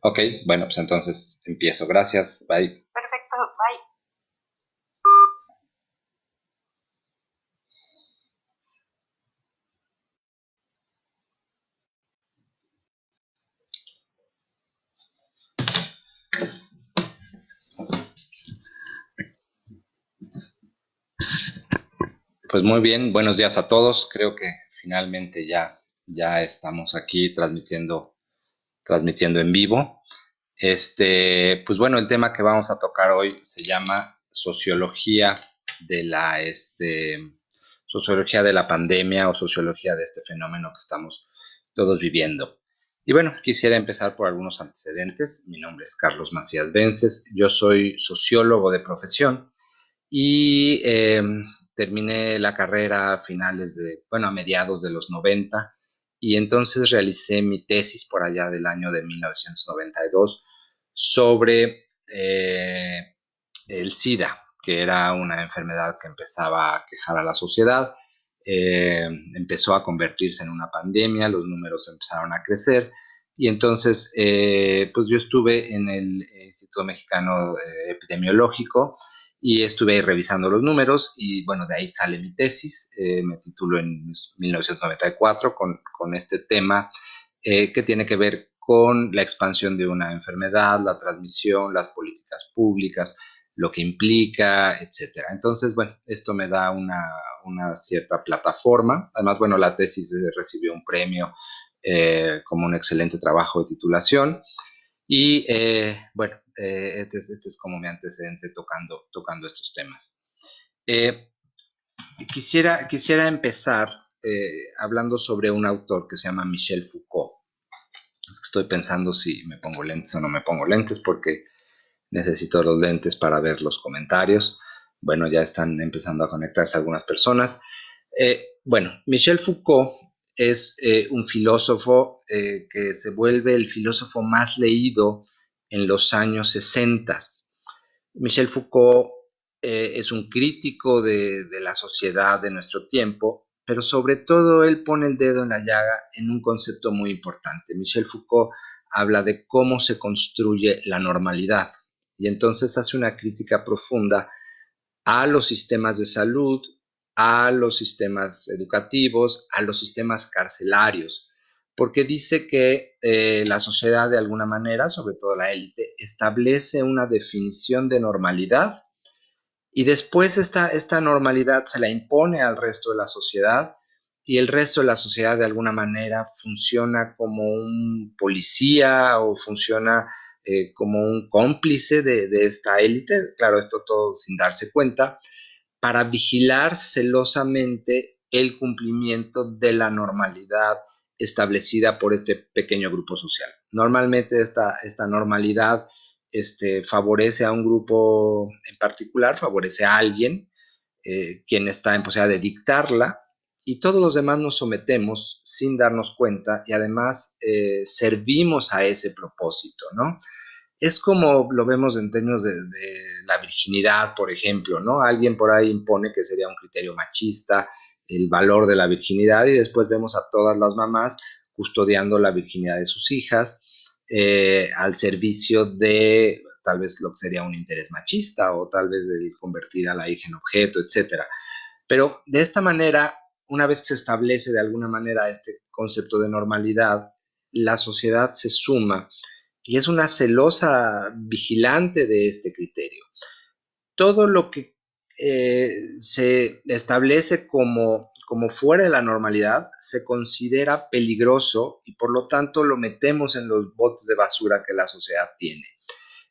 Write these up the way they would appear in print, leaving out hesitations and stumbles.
Ok, bueno, pues entonces empiezo. Gracias, bye. Perfecto, bye. Pues muy bien, buenos días a todos. Creo que finalmente ya estamos aquí transmitiendo en vivo. Pues bueno, el tema que vamos a tocar hoy se llama de la, este, sociología de la pandemia o sociología de este fenómeno que estamos todos viviendo. Y bueno, quisiera empezar por algunos antecedentes. Mi nombre es Carlos Macías Vences, yo soy sociólogo de profesión y terminé la carrera a mediados de los 90 y entonces realicé mi tesis por allá del año de 1992 sobre el SIDA, que era una enfermedad que empezaba a quejar a la sociedad, empezó a convertirse en una pandemia, los números empezaron a crecer y entonces pues yo estuve en el Instituto Mexicano Epidemiológico y estuve revisando los números y bueno, de ahí sale mi tesis, me titulo en 1994 con este tema que tiene que ver con la expansión de una enfermedad, la transmisión, las políticas públicas, lo que implica, etcétera. Entonces, bueno, esto me da una cierta plataforma. Además, bueno, la tesis recibió un premio como un excelente trabajo de titulación. Y bueno, este es como mi antecedente tocando estos temas. Eh, quisiera empezar hablando sobre un autor que se llama Michel Foucault. Estoy pensando si me pongo lentes o no me pongo lentes porque necesito los lentes para ver los comentarios. Bueno, ya están empezando a conectarse algunas personas. Bueno, Michel Foucault es un filósofo que se vuelve el filósofo más leído en los años 60. Michel Foucault es un crítico de la sociedad de nuestro tiempo, pero sobre todo él pone el dedo en la llaga en un concepto muy importante. Michel Foucault habla de cómo se construye la normalidad y entonces hace una crítica profunda a los sistemas de salud, a los sistemas educativos, a los sistemas carcelarios, porque dice que la sociedad de alguna manera, sobre todo la élite, establece una definición de normalidad y después esta normalidad se la impone al resto de la sociedad y el resto de la sociedad de alguna manera funciona como un policía o funciona como un cómplice de esta élite, claro, esto todo sin darse cuenta, para vigilar celosamente el cumplimiento de la normalidad establecida por este pequeño grupo social. Normalmente esta normalidad favorece a un grupo en particular, favorece a alguien, quien está en posibilidad de dictarla, y todos los demás nos sometemos sin darnos cuenta y además servimos a ese propósito, ¿no? Es como lo vemos en términos de la virginidad, por ejemplo, ¿no? Alguien por ahí impone que sería un criterio machista el valor de la virginidad y después vemos a todas las mamás custodiando la virginidad de sus hijas al servicio de tal vez lo que sería un interés machista o tal vez de convertir a la hija en objeto, etcétera. Pero de esta manera, una vez que se establece de alguna manera este concepto de normalidad, la sociedad se suma y es una celosa vigilante de este criterio. Todo lo que se establece como fuera de la normalidad se considera peligroso y por lo tanto lo metemos en los botes de basura que la sociedad tiene,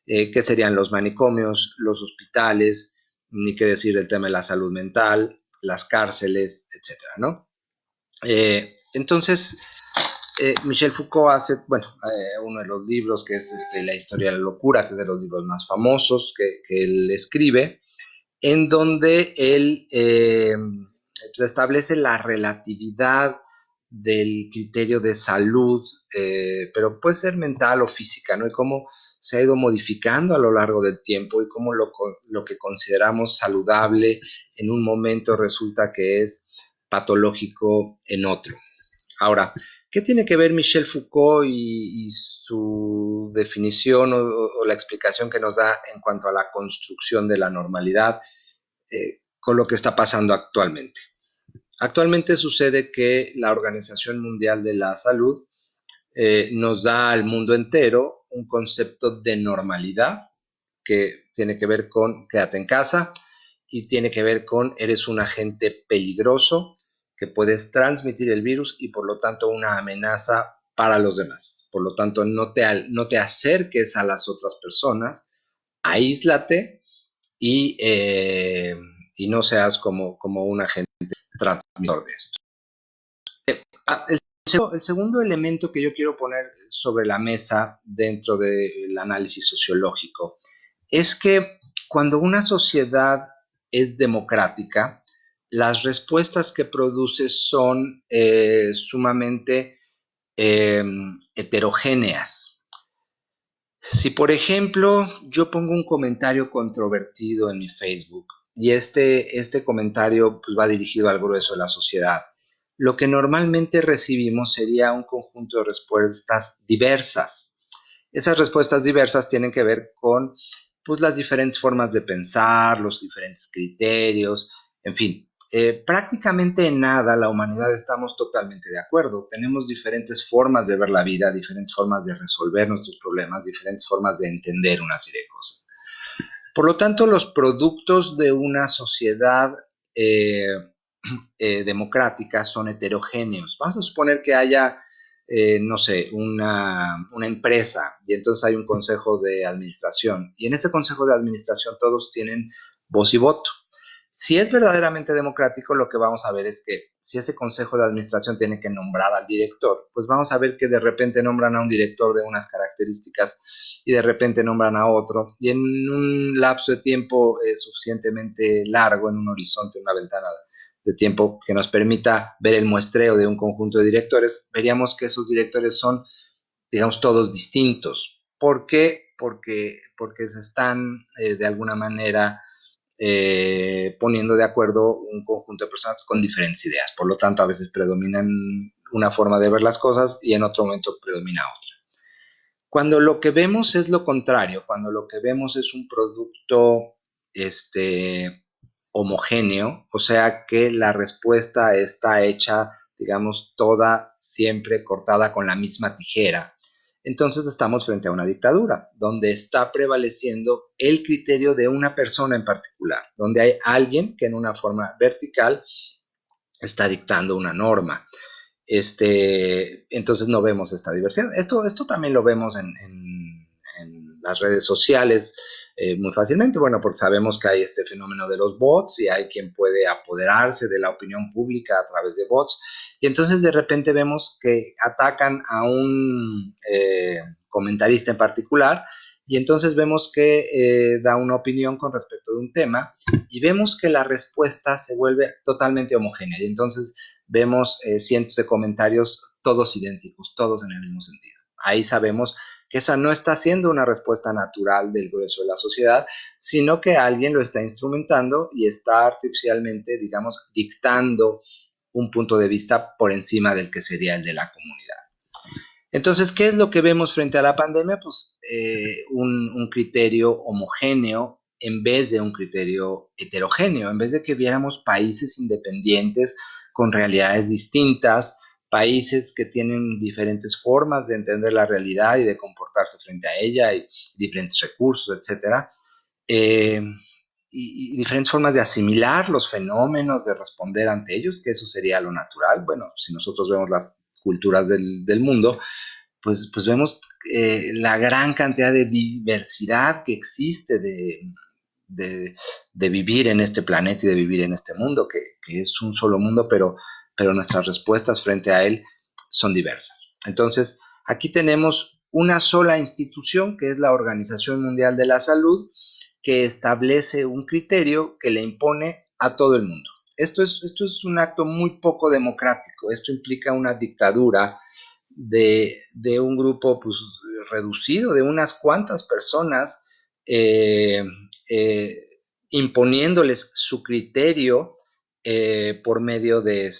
que serían los manicomios, los hospitales, ni qué decir del tema de la salud mental, las cárceles, etcétera, ¿no? Entonces, Michel Foucault hace, bueno, uno de los libros que es La historia de la locura, que es de los libros más famosos que él escribe, en donde él pues establece la relatividad del criterio de salud, pero puede ser mental o física, ¿no? Y cómo se ha ido modificando a lo largo del tiempo y cómo lo que consideramos saludable en un momento resulta que es patológico en otro. Ahora, ¿qué tiene que ver Michel Foucault y su definición o la explicación que nos da en cuanto a la construcción de la normalidad con lo que está pasando actualmente. Actualmente sucede que la Organización Mundial de la Salud nos da al mundo entero un concepto de normalidad que tiene que ver con quédate en casa y tiene que ver con eres un agente peligroso que puedes transmitir el virus y por lo tanto una amenaza para los demás. Por lo tanto, no te acerques a las otras personas, aíslate y no seas como un agente transmisor de esto. El segundo elemento que yo quiero poner sobre la mesa dentro del análisis sociológico es que cuando una sociedad es democrática, las respuestas que produce son sumamente eh, heterogéneas. Si, por ejemplo, yo pongo un comentario controvertido en mi Facebook y este comentario pues, va dirigido al grueso de la sociedad, lo que normalmente recibimos sería un conjunto de respuestas diversas. Esas respuestas diversas tienen que ver con pues, las diferentes formas de pensar, los diferentes criterios, en fin. Prácticamente en nada la humanidad estamos totalmente de acuerdo. Tenemos diferentes formas de ver la vida, diferentes formas de resolver nuestros problemas, diferentes formas de entender una serie de cosas. Por lo tanto, los productos de una sociedad eh, democrática son heterogéneos. Vamos a suponer que haya, no sé, una empresa y entonces hay un consejo de administración y en ese consejo de administración todos tienen voz y voto. Si es verdaderamente democrático, lo que vamos a ver es que si ese consejo de administración tiene que nombrar al director, pues vamos a ver que de repente nombran a un director de unas características y de repente nombran a otro y en un lapso de tiempo suficientemente largo, en un horizonte, en una ventana de tiempo que nos permita ver el muestreo de un conjunto de directores, veríamos que esos directores son, digamos, todos distintos. ¿Por qué? Porque se están de alguna manera poniendo de acuerdo un conjunto de personas con diferentes ideas. Por lo tanto, a veces predominan una forma de ver las cosas y en otro momento predomina otra. Cuando lo que vemos es lo contrario, cuando lo que vemos es un producto homogéneo, o sea que la respuesta está hecha, digamos, toda siempre cortada con la misma tijera, entonces estamos frente a una dictadura, donde está prevaleciendo el criterio de una persona en particular, donde hay alguien que en una forma vertical está dictando una norma. Entonces no vemos esta diversidad. Esto también lo vemos en las redes sociales muy fácilmente, bueno, porque sabemos que hay este fenómeno de los bots y hay quien puede apoderarse de la opinión pública a través de bots. Y entonces de repente vemos que atacan a un comentarista en particular y entonces vemos que da una opinión con respecto de un tema y vemos que la respuesta se vuelve totalmente homogénea y entonces vemos cientos de comentarios todos idénticos, todos en el mismo sentido. Ahí sabemos que esa no está siendo una respuesta natural del grueso de la sociedad, sino que alguien lo está instrumentando y está artificialmente, digamos, dictando un punto de vista por encima del que sería el de la comunidad. Entonces, ¿qué es lo que vemos frente a la pandemia? Pues un criterio homogéneo en vez de un criterio heterogéneo, en vez de que viéramos países independientes con realidades distintas, países que tienen diferentes formas de entender la realidad y de comportarse frente a ella y diferentes recursos, etcétera, eh, y diferentes formas de asimilar los fenómenos, de responder ante ellos, que eso sería lo natural. Bueno, si nosotros vemos las culturas del mundo, pues vemos la gran cantidad de diversidad que existe de, de, vivir en este planeta y de vivir en este mundo, que es un solo mundo, pero nuestras respuestas frente a él son diversas. Entonces, aquí tenemos una sola institución, que es la Organización Mundial de la Salud, que establece un criterio que le impone a todo el mundo. Esto es un acto muy poco democrático, esto implica una dictadura de un grupo pues, reducido, de unas cuantas personas, eh, eh, imponiéndoles su criterio por medio de,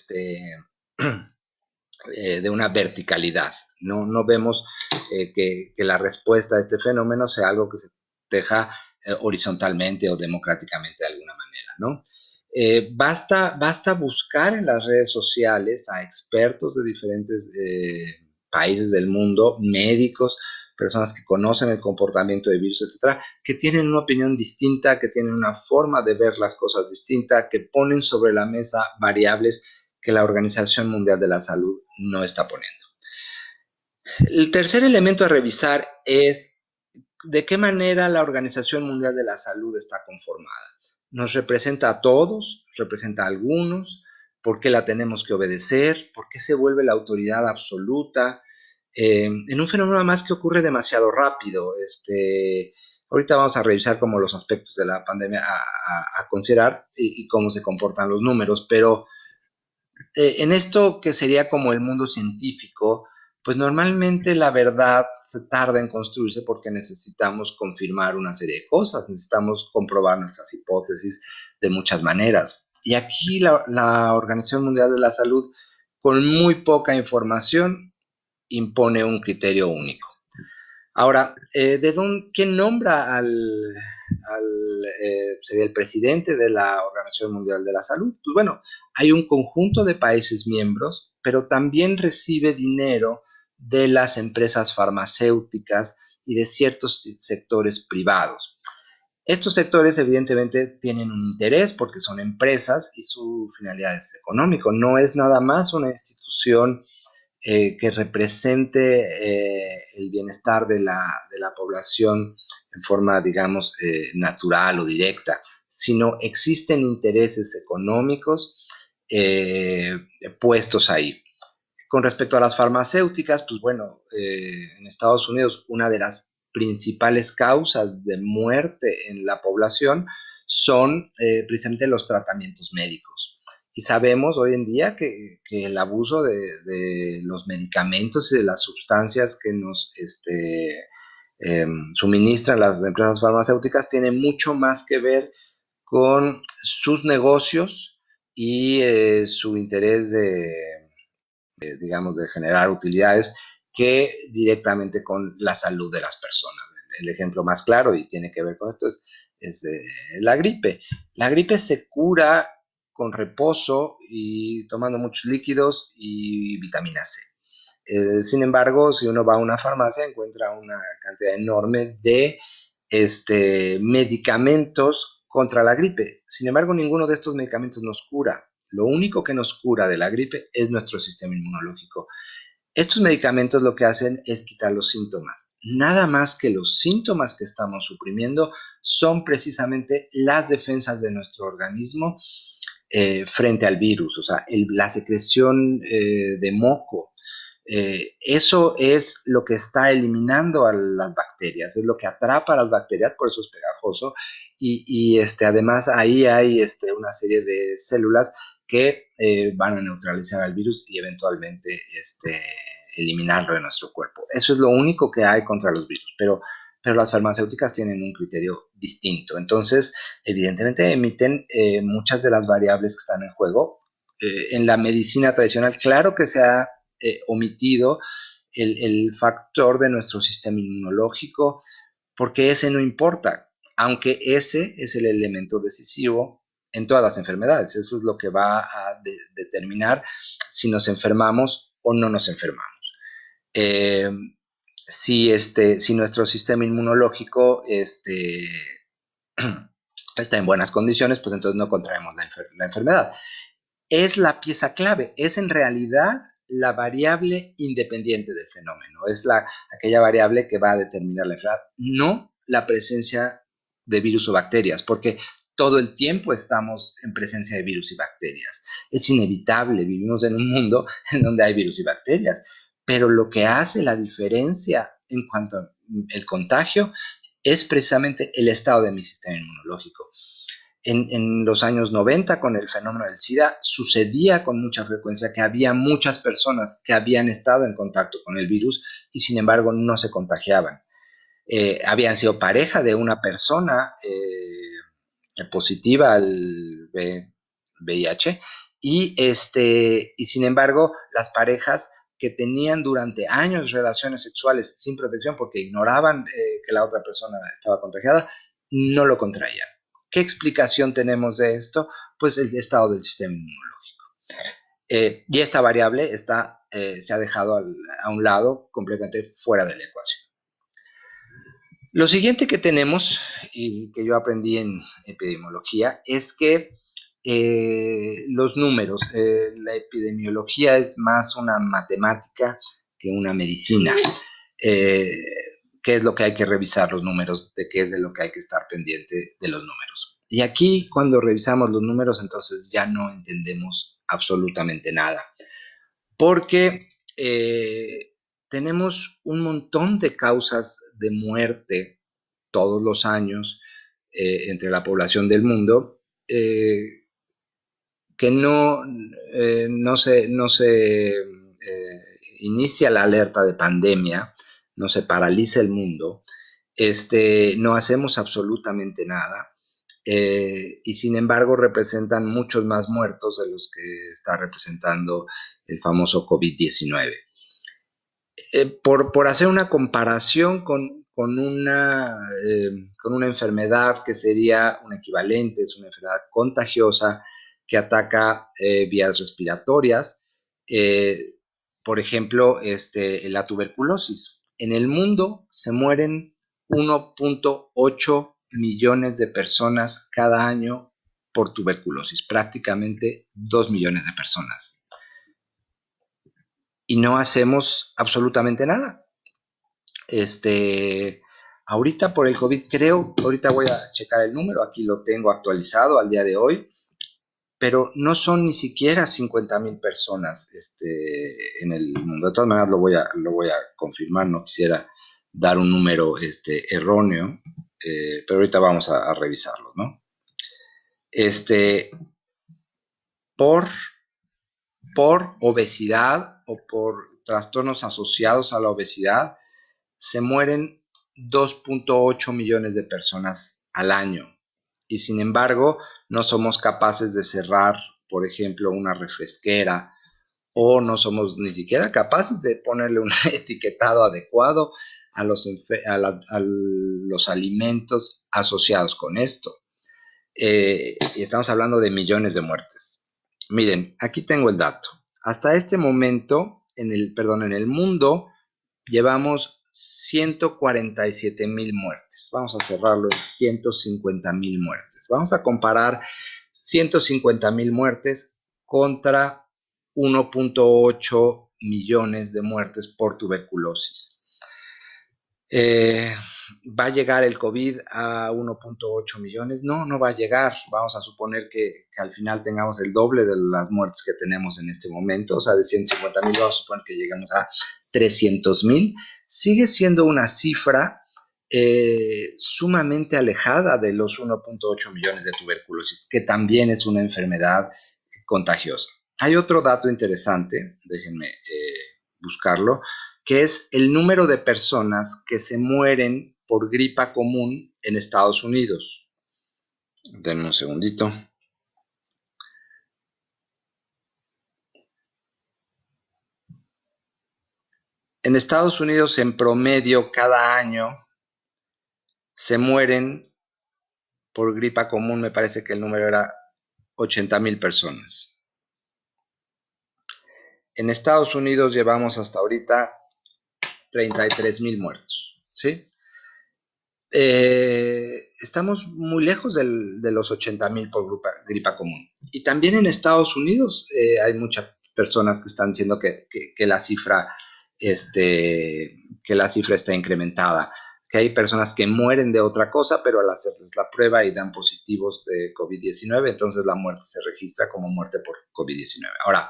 de una verticalidad, No vemos que la respuesta a este fenómeno sea algo que se teja horizontalmente o democráticamente de alguna manera, ¿no? Basta buscar en las redes sociales a expertos de diferentes países del mundo, médicos, personas que conocen el comportamiento de virus, etcétera, que tienen una opinión distinta, que tienen una forma de ver las cosas distinta, que ponen sobre la mesa variables que la Organización Mundial de la Salud no está poniendo. El tercer elemento a revisar es de qué manera la Organización Mundial de la Salud está conformada. ¿Nos representa a todos? ¿Representa a algunos? ¿Por qué la tenemos que obedecer? ¿Por qué se vuelve la autoridad absoluta? En un fenómeno más que ocurre demasiado rápido. Ahorita vamos a revisar como los aspectos de la pandemia a considerar y cómo se comportan los números, pero en esto que sería como el mundo científico, pues normalmente la verdad se tarda en construirse porque necesitamos confirmar una serie de cosas, necesitamos comprobar nuestras hipótesis de muchas maneras. Y aquí la Organización Mundial de la Salud, con muy poca información, impone un criterio único. Ahora, ¿quién nombra sería el presidente de la Organización Mundial de la Salud? Pues bueno, hay un conjunto de países miembros, pero también recibe dinero de las empresas farmacéuticas y de ciertos sectores privados. Estos sectores evidentemente tienen un interés porque son empresas y su finalidad es económico, no es nada más una institución que represente el bienestar de la población en forma, digamos, natural o directa, sino existen intereses económicos eh, puestos ahí. Con respecto a las farmacéuticas, pues bueno, en Estados Unidos una de las principales causas de muerte en la población son precisamente los tratamientos médicos. Y sabemos hoy en día que el abuso de los medicamentos y de las sustancias que nos suministran las empresas farmacéuticas tiene mucho más que ver con sus negocios y su interés digamos, de generar utilidades que directamente con la salud de las personas. El ejemplo más claro, y tiene que ver con esto, es la gripe. La gripe se cura con reposo y tomando muchos líquidos y vitamina C. Sin embargo, si uno va a una farmacia, encuentra una cantidad enorme de medicamentos contra la gripe. Sin embargo, ninguno de estos medicamentos nos cura. Lo único que nos cura de la gripe es nuestro sistema inmunológico. Estos medicamentos lo que hacen es quitar los síntomas. Nada más que los síntomas que estamos suprimiendo son precisamente las defensas de nuestro organismo frente al virus, o sea, la secreción de moco. Eso es lo que está eliminando a las bacterias, es lo que atrapa a las bacterias, por eso es pegajoso, además ahí hay una serie de células que van a neutralizar al virus y eventualmente eliminarlo de nuestro cuerpo. Eso es lo único que hay contra los virus, pero las farmacéuticas tienen un criterio distinto. Entonces, evidentemente emiten muchas de las variables que están en juego. En la medicina tradicional, claro que se ha omitido el factor de nuestro sistema inmunológico, porque ese no importa, aunque ese es el elemento decisivo en todas las enfermedades. Eso es lo que va a determinar si nos enfermamos o no nos enfermamos. Eh, si nuestro sistema inmunológico está en buenas condiciones, pues entonces no contraemos la enfermedad. Es la pieza clave, es en realidad la variable independiente del fenómeno, es aquella variable que va a determinar la enfermedad, no la presencia de virus o bacterias, porque todo el tiempo estamos en presencia de virus y bacterias. Es inevitable, vivimos en un mundo en donde hay virus y bacterias, pero lo que hace la diferencia en cuanto al contagio es precisamente el estado de mi sistema inmunológico. En los años 90, con el fenómeno del SIDA, sucedía con mucha frecuencia que había muchas personas que habían estado en contacto con el virus y sin embargo no se contagiaban. Habían sido pareja de una persona positiva al VIH y sin embargo las parejas que tenían durante años relaciones sexuales sin protección porque ignoraban que la otra persona estaba contagiada, no lo contraían. ¿Qué explicación tenemos de esto? Pues el estado del sistema inmunológico. Y esta variable se ha dejado a un lado, completamente fuera de la ecuación. Lo siguiente que tenemos, y que yo aprendí en epidemiología, es que los números, la epidemiología es más una matemática que una medicina. ¿Qué es lo que hay que revisar los números? ¿De qué es de lo que hay que estar pendiente de los números? Y aquí, cuando revisamos los números, entonces ya no entendemos absolutamente nada. Porque tenemos un montón de causas de muerte todos los años entre la población del mundo que no se inicia la alerta de pandemia, no se paraliza el mundo, no hacemos absolutamente nada. Y sin embargo representan muchos más muertos de los que está representando el famoso COVID-19. Por hacer una comparación con una enfermedad que sería un equivalente, es una enfermedad contagiosa que ataca vías respiratorias, por ejemplo, la tuberculosis. En el mundo se mueren 1.8 millones de personas cada año por tuberculosis, prácticamente 2 millones de personas. Y no hacemos absolutamente nada. Ahorita por el COVID ahorita voy a checar el número, aquí lo tengo actualizado al día de hoy, pero no son ni siquiera 50,000 personas en el mundo. De todas maneras lo voy a confirmar, no quisiera dar un número erróneo, pero ahorita vamos a revisarlo, ¿no? Por obesidad o por trastornos asociados a la obesidad, se mueren 2.8 millones de personas al año. Y sin embargo, no somos capaces de cerrar, por ejemplo, una refresquera, o no somos ni siquiera capaces de ponerle un etiquetado adecuado a los alimentos asociados con esto. Y estamos hablando de millones de muertes. Miren, aquí tengo el dato. Hasta este momento, en el mundo, llevamos 147,000 muertes. Vamos a cerrarlo en 150,000 muertes. Vamos a comparar 150,000 muertes contra 1.8 millones de muertes por tuberculosis. ¿Va a llegar el COVID a 1.8 millones? No va a llegar. Vamos a suponer que al final tengamos el doble de las muertes que tenemos en este momento. O sea, de 150,000 vamos a suponer que llegamos a 300,000. Sigue siendo una cifra sumamente alejada de los 1.8 millones de tuberculosis, que también es una enfermedad contagiosa. Hay otro dato interesante, déjenme buscarlo, que es el número de personas que se mueren por gripa común en Estados Unidos. Denme un segundito. En Estados Unidos, en promedio, cada año se mueren por gripa común, me parece que el número era 80,000 personas. En Estados Unidos llevamos hasta ahorita 33,000 muertos, ¿sí? Estamos muy lejos de los 80,000 por gripa común. Y también en Estados Unidos hay muchas personas que están diciendo que la cifra está incrementada, que hay personas que mueren de otra cosa, pero al hacerles la prueba y dan positivos de COVID-19, entonces la muerte se registra como muerte por COVID-19. Ahora,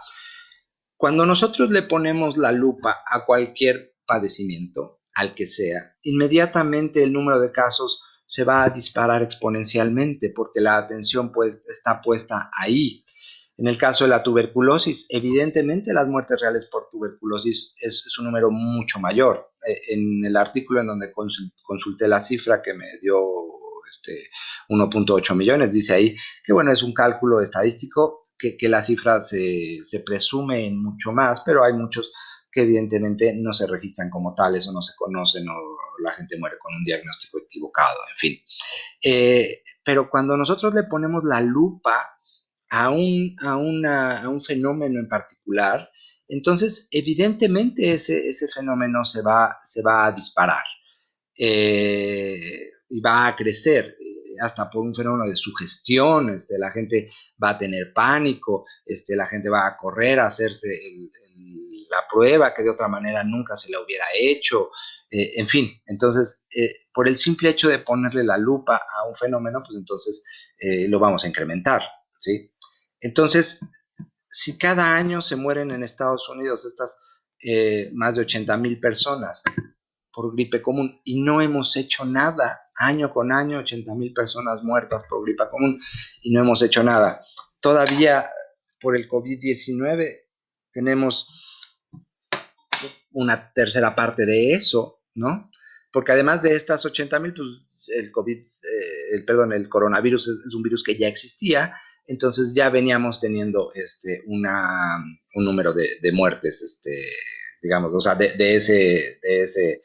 cuando nosotros le ponemos la lupa a cualquier padecimiento, al que sea, inmediatamente el número de casos se va a disparar exponencialmente porque la atención pues está puesta ahí. En el caso de la tuberculosis, evidentemente las muertes reales por tuberculosis es un número mucho mayor. En el artículo en donde consulté la cifra que me dio 1.8 millones, dice ahí que bueno, es un cálculo estadístico, que la cifra se presume en mucho más, pero hay muchos que evidentemente no se registran como tales o no se conocen o la gente muere con un diagnóstico equivocado, en fin. Pero cuando nosotros le ponemos la lupa a un fenómeno en particular, entonces evidentemente ese fenómeno se va a disparar y va a crecer hasta por un fenómeno de sugestión. La gente va a tener pánico, la gente va a correr a hacerse la prueba que de otra manera nunca se la hubiera hecho, en fin. Entonces, por el simple hecho de ponerle la lupa a un fenómeno, pues entonces lo vamos a incrementar, ¿sí? Entonces, si cada año se mueren en Estados Unidos estas más de 80,000 personas por gripe común y no hemos hecho nada, año con año, 80,000 personas muertas por gripe común y no hemos hecho nada. Todavía por el COVID-19 tenemos una tercera parte de eso, ¿no? Porque además de estas 80,000, pues el COVID, el coronavirus es un virus que ya existía, entonces ya veníamos teniendo un número de muertes, digamos, o sea, de ese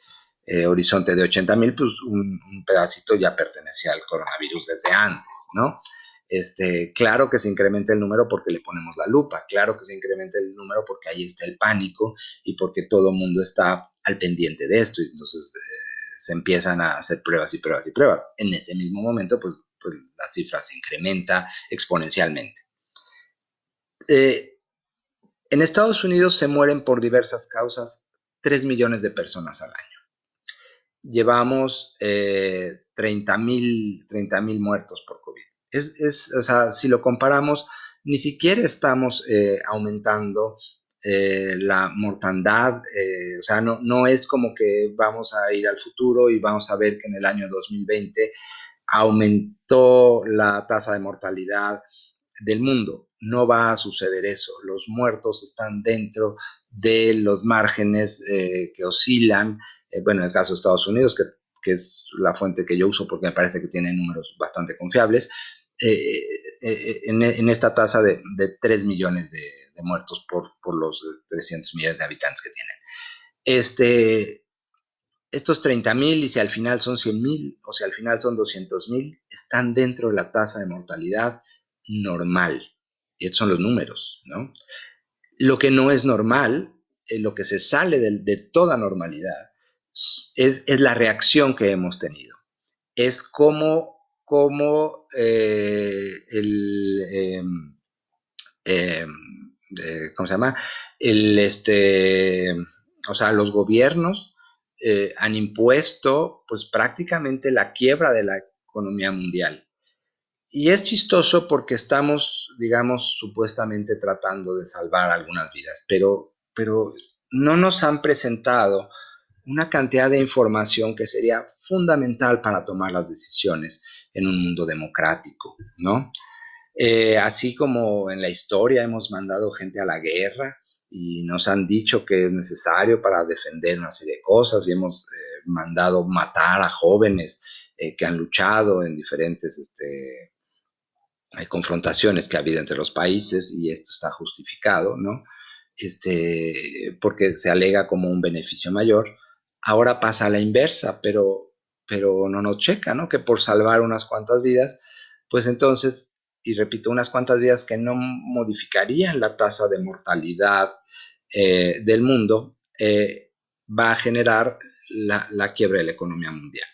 horizonte de 80,000, pues un pedacito ya pertenecía al coronavirus desde antes, ¿no? Claro que se incrementa el número porque le ponemos la lupa, claro que se incrementa el número porque ahí está el pánico y porque todo el mundo está al pendiente de esto y entonces se empiezan a hacer pruebas y pruebas y pruebas. En ese mismo momento, pues la cifra se incrementa exponencialmente. En Estados Unidos se mueren por diversas causas 3 millones de personas al año. Llevamos 30,000 muertos por COVID. O sea, si lo comparamos, ni siquiera estamos aumentando la mortandad, o sea, no es como que vamos a ir al futuro y vamos a ver que en el año 2020 aumentó la tasa de mortalidad del mundo. No va a suceder eso. Los muertos están dentro de los márgenes que oscilan. Bueno, en el caso de Estados Unidos, que es la fuente que yo uso porque me parece que tiene números bastante confiables, en esta tasa de 3 millones de muertos por los 300 millones de habitantes que tienen. Estos 30,000, y si al final son 100,000 o si al final son 200,000, están dentro de la tasa de mortalidad normal. Y estos son los números, ¿no? Lo que no es normal, lo que se sale de toda normalidad, es la reacción que hemos tenido. Es como ¿cómo se llama? El, o sea, los gobiernos han impuesto pues prácticamente la quiebra de la economía mundial. Y es chistoso porque estamos, digamos, supuestamente tratando de salvar algunas vidas, pero no nos han presentado una cantidad de información que sería fundamental para tomar las decisiones en un mundo democrático, ¿no? Así como en la historia hemos mandado gente a la guerra y nos han dicho que es necesario para defender una serie de cosas y hemos mandado matar a jóvenes que han luchado en diferentes confrontaciones que ha habido entre los países y esto está justificado, ¿no? Porque se alega como un beneficio mayor. Ahora pasa a la inversa, pero no nos checa, ¿no? Que por salvar unas cuantas vidas, pues entonces, y repito, unas cuantas vidas que no modificarían la tasa de mortalidad del mundo, va a generar la quiebra de la economía mundial.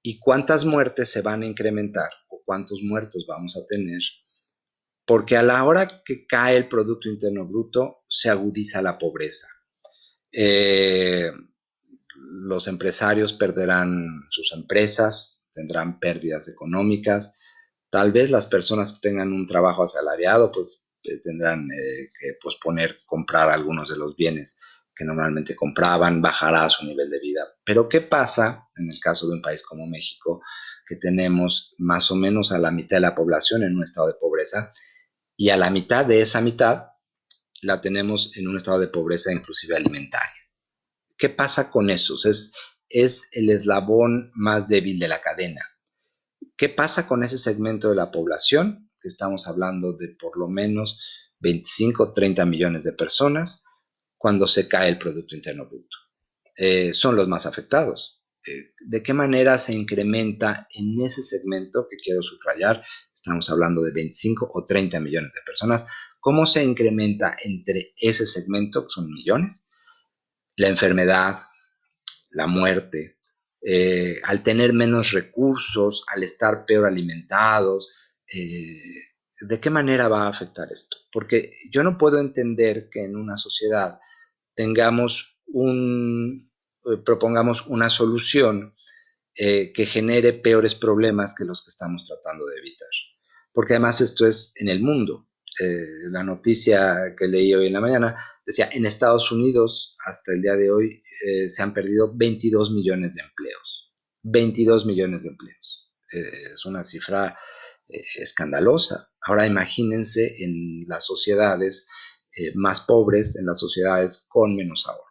¿Y cuántas muertes se van a incrementar o cuántos muertos vamos a tener? Porque a la hora que cae el Producto Interno Bruto, se agudiza la pobreza. Eh, los empresarios perderán sus empresas, tendrán pérdidas económicas. Tal vez las personas que tengan un trabajo asalariado, pues tendrán que posponer comprar algunos de los bienes que normalmente compraban, bajará su nivel de vida. Pero ¿qué pasa en el caso de un país como México, que tenemos más o menos a la mitad de la población en un estado de pobreza y a la mitad de esa mitad la tenemos en un estado de pobreza inclusive alimentaria? ¿Qué pasa con esos? Es el eslabón más débil de la cadena. ¿Qué pasa con ese segmento de la población? Estamos hablando de por lo menos 25 o 30 millones de personas cuando se cae el Producto Interno Bruto. Son los más afectados. ¿De qué manera se incrementa en ese segmento que quiero subrayar? Estamos hablando de 25 o 30 millones de personas. ¿Cómo se incrementa entre ese segmento, que son millones? La enfermedad, la muerte, al tener menos recursos, al estar peor alimentados, ¿de qué manera va a afectar esto? Porque yo no puedo entender que en una sociedad tengamos propongamos una solución que genere peores problemas que los que estamos tratando de evitar. Porque además esto es en el mundo. La noticia que leí hoy en la mañana decía, en Estados Unidos hasta el día de hoy se han perdido 22 millones de empleos. 22 millones de empleos. Es una cifra escandalosa. Ahora imagínense en las sociedades más pobres, en las sociedades con menos ahorro.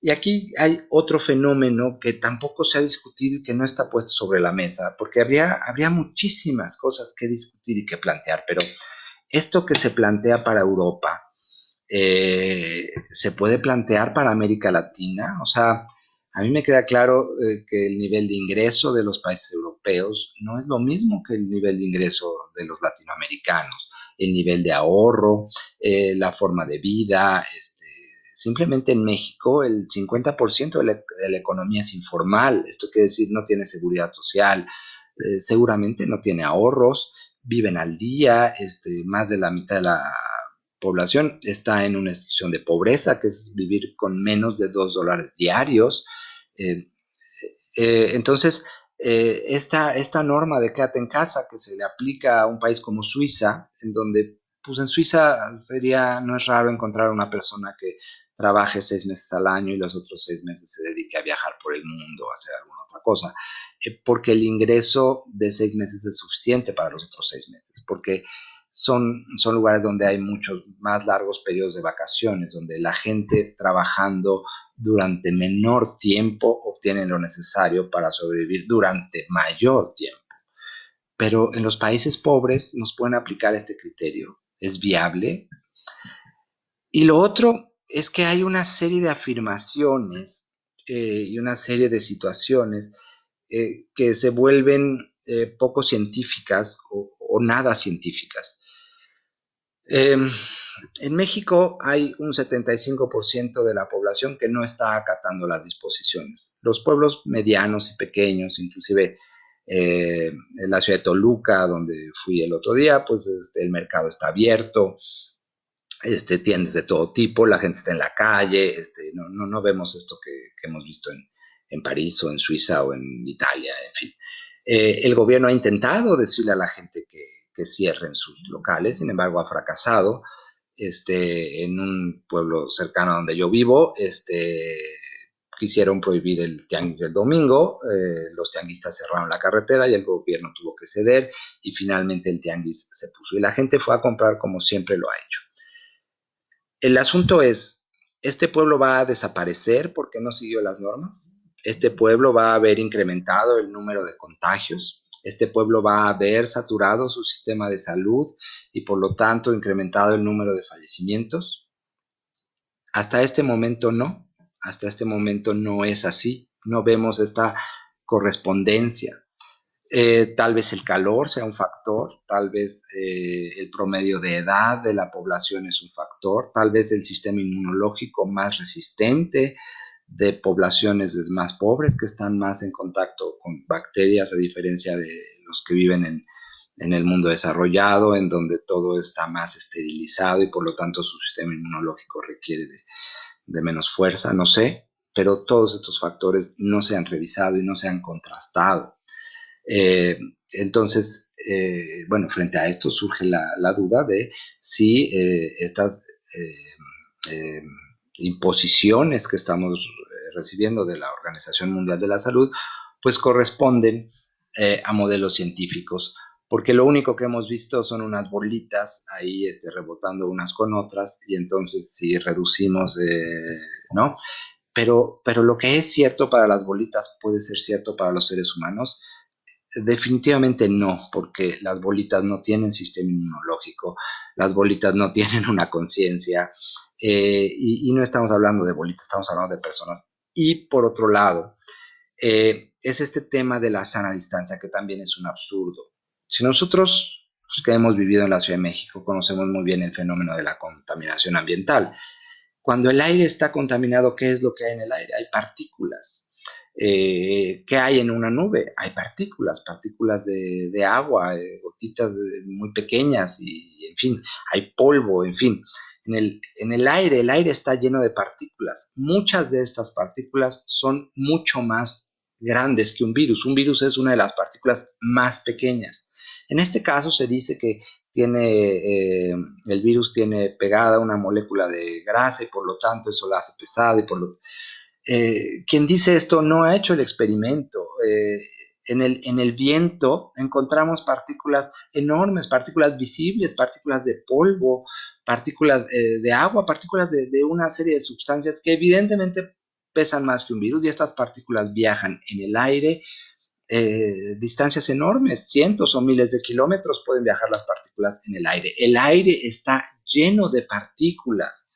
Y aquí hay otro fenómeno que tampoco se ha discutido y que no está puesto sobre la mesa, porque habría muchísimas cosas que discutir y que plantear, pero esto que se plantea para Europa, se puede plantear para América Latina. O sea, a mí me queda claro que el nivel de ingreso de los países europeos no es lo mismo que el nivel de ingreso de los latinoamericanos, el nivel de ahorro, la forma de vida. Simplemente en México el 50% de la economía es informal. Esto quiere decir no tiene seguridad social, seguramente no tiene ahorros, viven al día. Más de la mitad de la población está en una situación de pobreza, que es vivir con menos de $2 diarios. Eh, entonces, esta norma de quédate en casa que se le aplica a un país como Suiza, en donde, pues en Suiza no es raro encontrar una persona que trabaje 6 meses al año y los otros 6 meses se dedique a viajar por el mundo o a hacer alguna otra cosa, porque el ingreso de 6 meses es suficiente para los otros 6 meses, porque son lugares donde hay muchos más largos periodos de vacaciones, donde la gente trabajando durante menor tiempo obtienen lo necesario para sobrevivir durante mayor tiempo. Pero en los países pobres nos pueden aplicar este criterio. ¿Es viable? Y lo otro es que hay una serie de afirmaciones y una serie de situaciones que se vuelven poco científicas o nada científicas. Eh, en México hay un 75% de la población que no está acatando las disposiciones. Los pueblos medianos y pequeños, inclusive en la ciudad de Toluca, donde fui el otro día, pues el mercado está abierto, tiendas de todo tipo, la gente está en la calle, no vemos esto que hemos visto en París o en Suiza o en Italia, en fin. El gobierno ha intentado decirle a la gente que cierren sus locales, sin embargo ha fracasado. En un pueblo cercano a donde yo vivo, quisieron prohibir el tianguis del domingo, los tianguistas cerraron la carretera y el gobierno tuvo que ceder y finalmente el tianguis se puso y la gente fue a comprar como siempre lo ha hecho. El asunto es, ¿este pueblo va a desaparecer porque no siguió las normas? ¿Este pueblo va a haber incrementado el número de contagios? ¿Este pueblo va a haber saturado su sistema de salud y por lo tanto incrementado el número de fallecimientos? Hasta este momento no, hasta este momento no es así, no vemos esta correspondencia. Tal vez el calor sea un factor, tal vez el promedio de edad de la población es un factor, tal vez el sistema inmunológico más resistente de poblaciones más pobres que están más en contacto con bacterias a diferencia de los que viven en el mundo desarrollado, en donde todo está más esterilizado y por lo tanto su sistema inmunológico requiere de menos fuerza, no sé, pero todos estos factores no se han revisado y no se han contrastado. Eh, entonces, bueno, frente a esto surge la duda de si estas eh, imposiciones que estamos recibiendo de la Organización Mundial de la Salud, pues corresponden a modelos científicos, porque lo único que hemos visto son unas bolitas ahí rebotando unas con otras, y entonces si reducimos, ¿no? Pero lo que es cierto para las bolitas puede ser cierto para los seres humanos. Definitivamente no, porque las bolitas no tienen sistema inmunológico, las bolitas no tienen una conciencia, y no estamos hablando de bolitas, estamos hablando de personas. Y por otro lado, es este tema de la sana distancia, que también es un absurdo. Si nosotros pues, que hemos vivido en la Ciudad de México conocemos muy bien el fenómeno de la contaminación ambiental. Cuando el aire está contaminado, ¿qué es lo que hay en el aire? Hay partículas. ¿Qué hay en una nube? Hay partículas, partículas de agua, gotitas muy pequeñas y, en fin, hay polvo, en fin. El aire está lleno de partículas. Muchas de estas partículas son mucho más grandes que un virus. Un virus es una de las partículas más pequeñas. En este caso se dice que el virus tiene pegada una molécula de grasa y por lo tanto eso la hace pesada y quien dice esto no ha hecho el experimento. En el viento encontramos partículas enormes, partículas visibles, partículas de polvo, partículas de agua, partículas de una serie de sustancias que evidentemente pesan más que un virus y estas partículas viajan en el aire distancias enormes, cientos o miles de kilómetros pueden viajar las partículas en el aire. El aire está lleno de partículas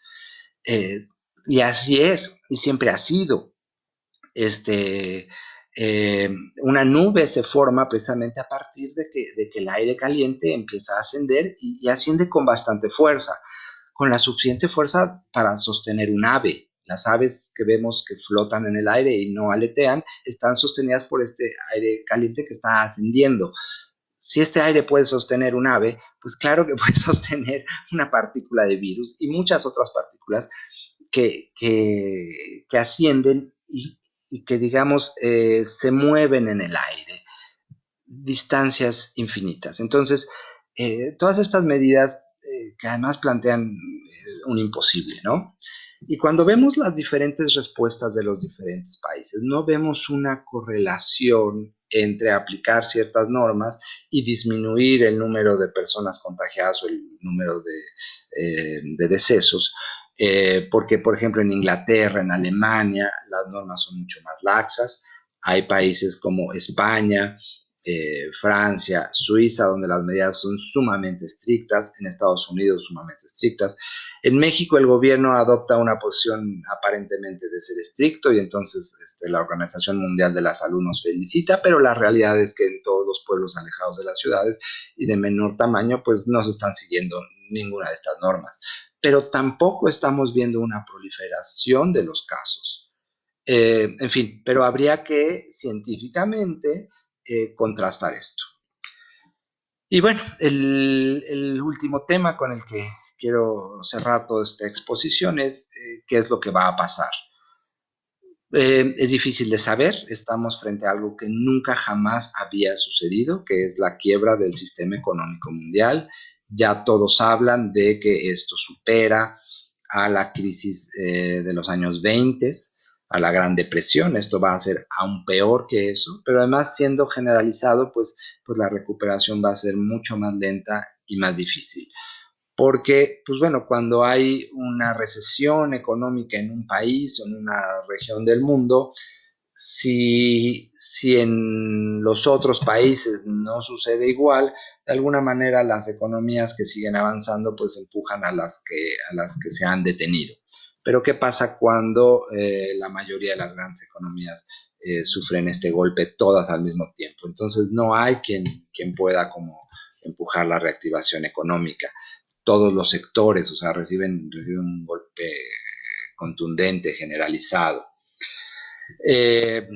eh, y así es, y siempre ha sido. Este, eh, una nube se forma precisamente a partir de que el aire caliente empieza a ascender y asciende con bastante fuerza, con la suficiente fuerza para sostener un ave. Las aves que vemos que flotan en el aire y no aletean están sostenidas por este aire caliente que está ascendiendo. Si este aire puede sostener un ave, pues claro que puede sostener una partícula de virus y muchas otras partículas que ascienden y que, digamos, se mueven en el aire, distancias infinitas. Entonces, todas estas medidas que además plantean un imposible, ¿no? Y cuando vemos las diferentes respuestas de los diferentes países, no vemos una correlación entre aplicar ciertas normas y disminuir el número de personas contagiadas o el número de decesos, porque, por ejemplo, en Inglaterra, en Alemania, las normas son mucho más laxas. Hay países como España, Francia, Suiza, donde las medidas son sumamente estrictas, en Estados Unidos sumamente estrictas. En México el gobierno adopta una posición aparentemente de ser estricto y entonces la Organización Mundial de la Salud nos felicita, pero la realidad es que en todos los pueblos alejados de las ciudades y de menor tamaño, pues no se están siguiendo ninguna de estas normas. Pero tampoco estamos viendo una proliferación de los casos. En fin, pero habría que científicamente contrastar esto. Y bueno, el último tema con el que quiero cerrar toda esta exposición es qué es lo que va a pasar. Es difícil de saber, estamos frente a algo que nunca jamás había sucedido, que es la quiebra del sistema económico mundial. Ya todos hablan de que esto supera a la crisis de los años 20, a la Gran Depresión. Esto va a ser aún peor que eso, pero además siendo generalizado, pues la recuperación va a ser mucho más lenta y más difícil. Porque, pues bueno, cuando hay una recesión económica en un país o en una región del mundo, si en los otros países no sucede igual, de alguna manera las economías que siguen avanzando pues empujan a las que se han detenido. Pero ¿qué pasa cuando la mayoría de las grandes economías sufren este golpe todas al mismo tiempo? Entonces no hay quien pueda como empujar la reactivación económica. Todos los sectores, o sea, reciben un golpe contundente, generalizado. Eh,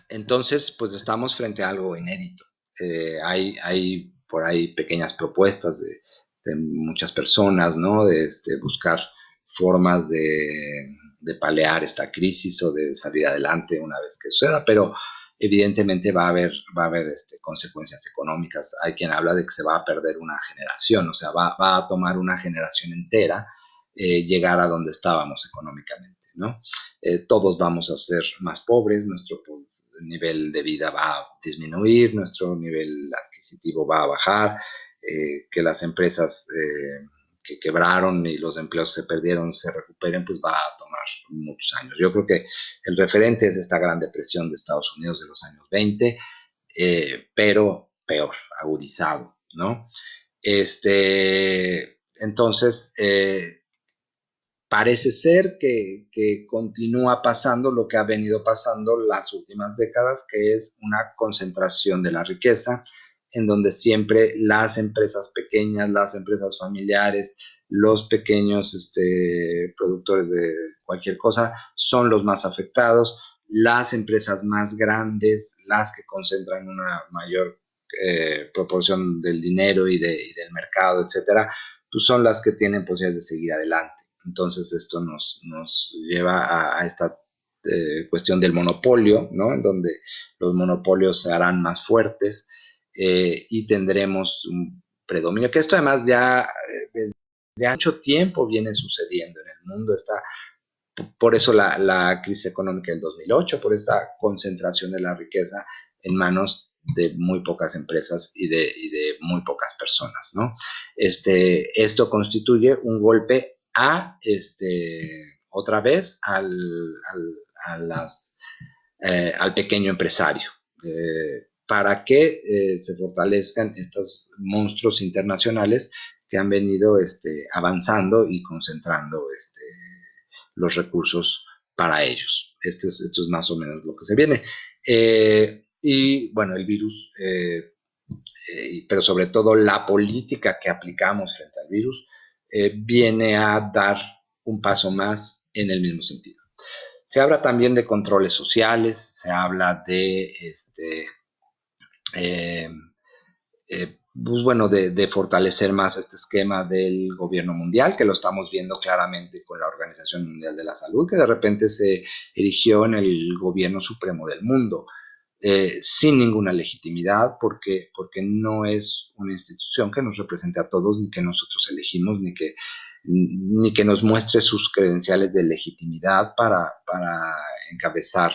entonces, pues estamos frente a algo inédito. Hay por ahí pequeñas propuestas de muchas personas, ¿no? De buscar formas de paliar esta crisis o de salir adelante una vez que suceda, pero evidentemente va a haber consecuencias económicas. Hay quien habla de que se va a perder una generación, o sea, va a tomar una generación entera llegar a donde estábamos económicamente, ¿no? Todos vamos a ser más pobres, nuestro nivel de vida va a disminuir, nuestro nivel adquisitivo va a bajar, que las empresas que quebraron y los empleos que se perdieron se recuperen, pues va a tomar muchos años. Yo creo que el referente es esta Gran Depresión de Estados Unidos de los años 20, pero peor, agudizado, ¿no? Entonces, parece ser que continúa pasando lo que ha venido pasando las últimas décadas, que es una concentración de la riqueza, en donde siempre las empresas pequeñas, las empresas familiares, los pequeños productores de cualquier cosa son los más afectados, las empresas más grandes, las que concentran una mayor proporción del dinero y del mercado, etcétera, pues son las que tienen posibilidades de seguir adelante. Entonces esto nos lleva a esta cuestión del monopolio, ¿no? En donde los monopolios se harán más fuertes y tendremos un predominio, que esto además ya desde mucho tiempo viene sucediendo en el mundo, está por eso la crisis económica del 2008, por esta concentración de la riqueza en manos de muy pocas empresas y de muy pocas personas, ¿no? Esto constituye un golpe otra vez a al pequeño empresario, para que se fortalezcan estos monstruos internacionales que han venido avanzando y concentrando los recursos para ellos. Esto es más o menos lo que se viene. Y bueno, el virus, pero sobre todo la política que aplicamos frente al virus, viene a dar un paso más en el mismo sentido. Se habla también de controles sociales, se habla de eh, pues bueno, de fortalecer más este esquema del gobierno mundial, que lo estamos viendo claramente con la Organización Mundial de la Salud, que de repente se erigió en el gobierno supremo del mundo, sin ninguna legitimidad, porque no es una institución que nos represente a todos, ni que nosotros elegimos, ni que nos muestre sus credenciales de legitimidad para encabezar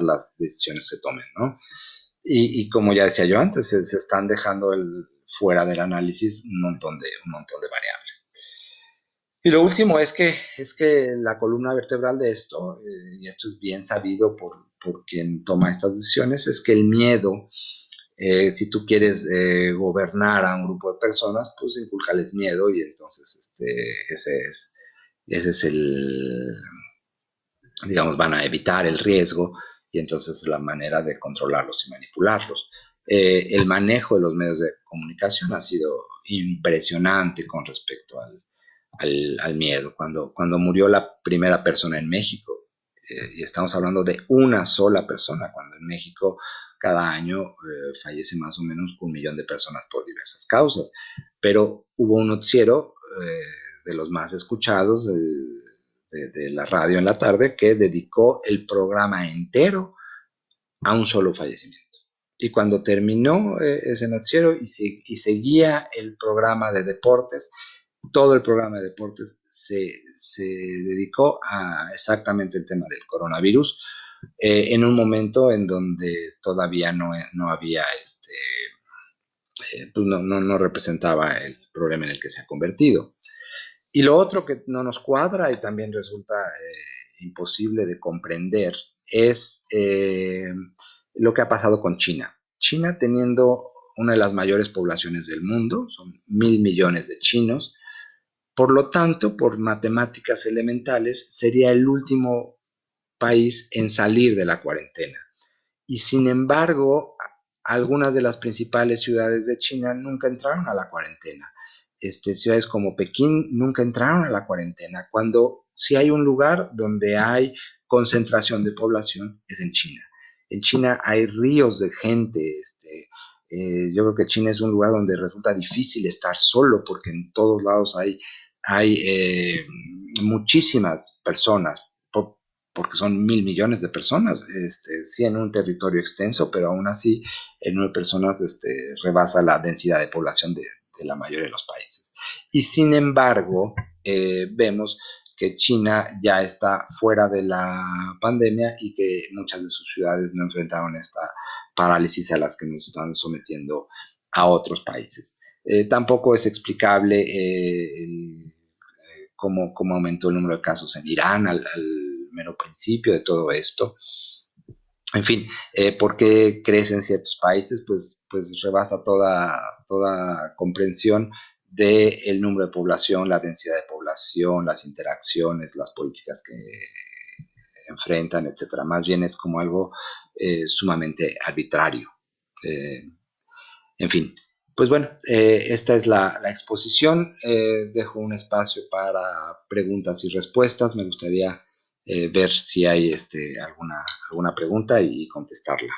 las decisiones que se tomen, ¿no? Y como ya decía yo antes, se están dejando fuera del análisis un montón de variables. Y lo último es que la columna vertebral de esto, y esto es bien sabido por quien toma estas decisiones, es que el miedo, si tú quieres gobernar a un grupo de personas, pues inculcales miedo y entonces ese es digamos, van a evitar el riesgo y entonces es la manera de controlarlos y manipularlos. El manejo de los medios de comunicación ha sido impresionante con respecto al miedo. Cuando murió la primera persona en México, y estamos hablando de una sola persona, cuando en México cada año fallece más o menos 1 millón de personas por diversas causas, pero hubo un noticiero de los más escuchados, de la radio en la tarde, que dedicó el programa entero a un solo fallecimiento. Y cuando terminó ese noticiero y seguía el programa de deportes, todo el programa de deportes se dedicó a exactamente el tema del coronavirus, en un momento en donde todavía no había pues no representaba el problema en el que se ha convertido. Y lo otro que no nos cuadra y también resulta imposible de comprender es lo que ha pasado con China. China, teniendo una de las mayores poblaciones del mundo, son 1.000 millones de chinos, por lo tanto, por matemáticas elementales, sería el último país en salir de la cuarentena. Y sin embargo, algunas de las principales ciudades de China nunca entraron a la cuarentena. Ciudades como Pekín nunca entraron a la cuarentena, cuando si hay un lugar donde hay concentración de población es en China. En China hay ríos de gente. Yo creo que China es un lugar donde resulta difícil estar solo porque en todos lados hay muchísimas personas, porque son 1.000 millones de personas, sí en un territorio extenso, pero aún así el número de personas rebasa la densidad de población de la mayoría de los países. Y sin embargo, vemos que China ya está fuera de la pandemia y que muchas de sus ciudades no enfrentaron esta parálisis a las que nos están sometiendo a otros países. Tampoco es explicable cómo aumentó el número de casos en Irán al mero principio de todo esto. En fin, ¿por qué crece en ciertos países? Pues rebasa toda comprensión del número de población, la densidad de población, las interacciones, las políticas que enfrentan, etcétera. Más bien es como algo sumamente arbitrario. Eh, en fin, pues bueno, esta es la exposición. Dejo un espacio para preguntas y respuestas. Me gustaría ver si hay alguna pregunta y contestarla.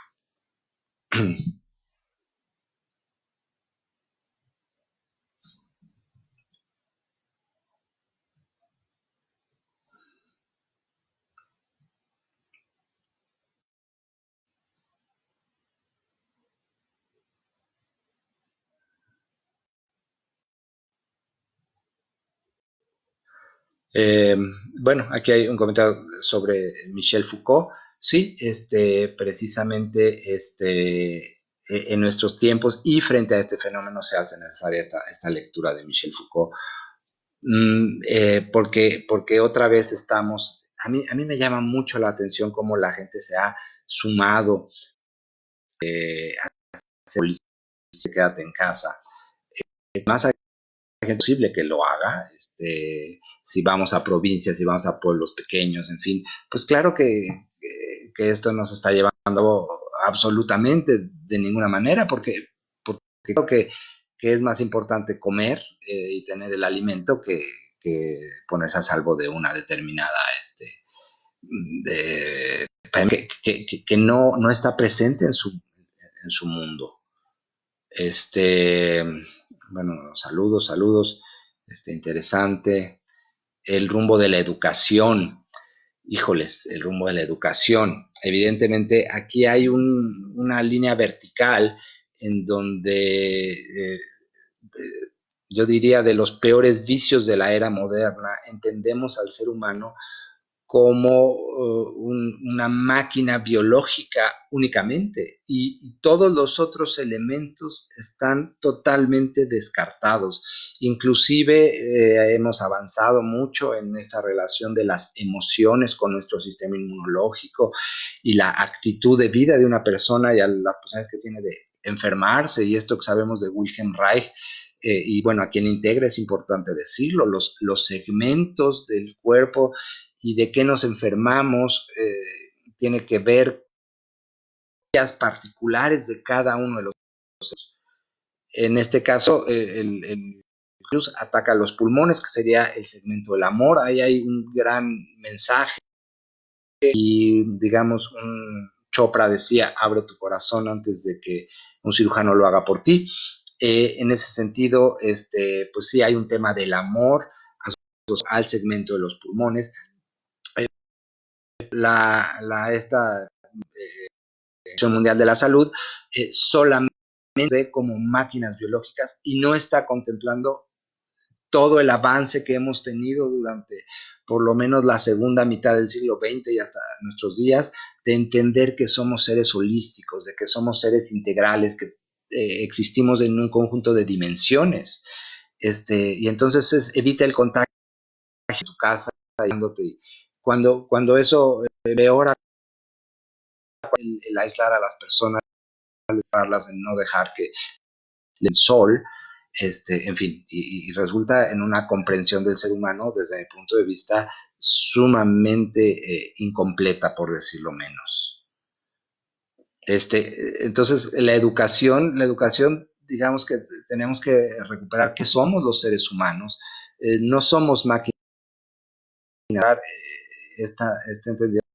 Eh, bueno, aquí hay un comentario sobre Michel Foucault. Sí, precisamente en nuestros tiempos y frente a este fenómeno se hace necesaria esta lectura de Michel Foucault. Porque otra vez estamos, a mí me llama mucho la atención cómo la gente se ha sumado a hacer quédate en casa. Más gente posible que lo haga, si vamos a provincias, si vamos a pueblos pequeños, en fin, pues claro que esto no se está llevando absolutamente de ninguna manera, porque creo que es más importante comer y tener el alimento que ponerse a salvo de una determinada, de, que no está presente en su mundo. Este, bueno, saludos, interesante. El rumbo de la educación, híjoles, el rumbo de la educación. Evidentemente, aquí hay una línea vertical en donde yo diría de los peores vicios de la era moderna, entendemos al ser humano como una máquina biológica únicamente y todos los otros elementos están totalmente descartados. Inclusive hemos avanzado mucho en esta relación de las emociones con nuestro sistema inmunológico y la actitud de vida de una persona y a las posibilidades que tiene de enfermarse y esto que sabemos de Wilhelm Reich. Y bueno, a quien integra es importante decirlo, los segmentos del cuerpo y de qué nos enfermamos tiene que ver con particulares de cada uno de los. En este caso, el virus ataca los pulmones, que sería el segmento del amor. Ahí hay un gran mensaje y, digamos, un Chopra decía, abre tu corazón antes de que un cirujano lo haga por ti. En ese sentido, pues sí hay un tema del amor al segmento de los pulmones. Esta Organización Mundial de la Salud solamente ve como máquinas biológicas y no está contemplando todo el avance que hemos tenido durante por lo menos la segunda mitad del siglo XX y hasta nuestros días, de entender que somos seres holísticos, de que somos seres integrales, que existimos en un conjunto de dimensiones. Y entonces evita el contagio en tu casa, cuando eso peora el aislar a las personas, en no dejar que el sol, en fin, y resulta en una comprensión del ser humano desde mi punto de vista sumamente incompleta, por decirlo menos. Entonces, la educación, digamos que tenemos que recuperar que somos los seres humanos, no somos máquinas, este entendimiento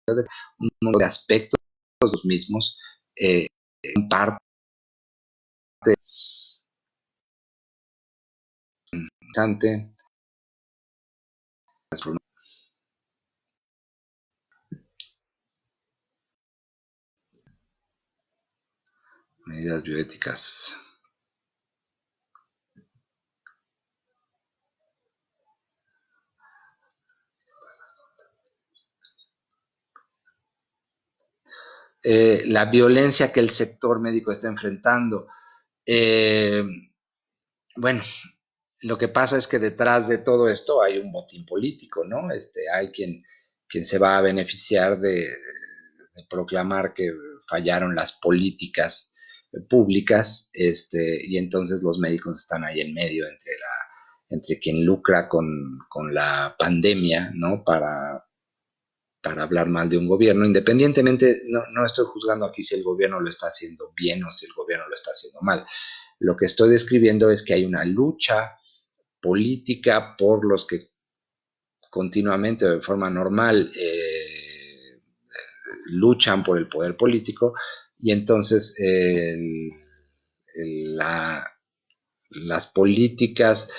de un montón de aspectos los mismos, en parte interesante, medidas bioéticas. La violencia que el sector médico está enfrentando. Eh, bueno, lo que pasa es que detrás de todo esto hay un botín político, ¿no? Hay quien se va a beneficiar de proclamar que fallaron las políticas públicas, y entonces los médicos están ahí en medio entre quien lucra con la pandemia, ¿no? Para hablar mal de un gobierno, independientemente, no estoy juzgando aquí si el gobierno lo está haciendo bien o si el gobierno lo está haciendo mal. Lo que estoy describiendo es que hay una lucha política por los que continuamente o de forma normal luchan por el poder político y entonces la, las políticas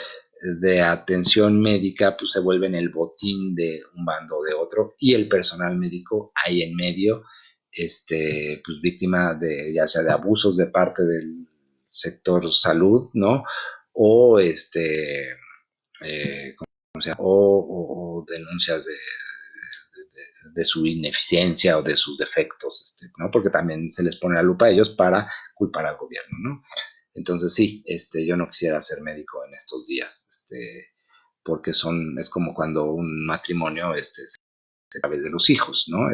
de atención médica pues se vuelven el botín de un bando o de otro y el personal médico ahí en medio pues víctima de ya sea de abusos de parte del sector salud, ¿no? O o denuncias de su ineficiencia o de sus defectos, ¿no? Porque también se les pone la lupa a ellos para culpar al gobierno, ¿no? Entonces sí, yo no quisiera ser médico en estos días, porque es como cuando un matrimonio, a través de los hijos, ¿no?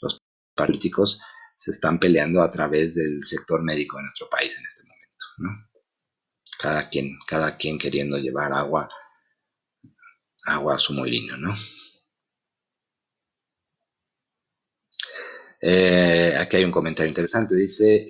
Los políticos se están peleando a través del sector médico de nuestro país en este momento, ¿no? Cada quien queriendo llevar agua a su molino, ¿no? Aquí hay un comentario interesante, dice,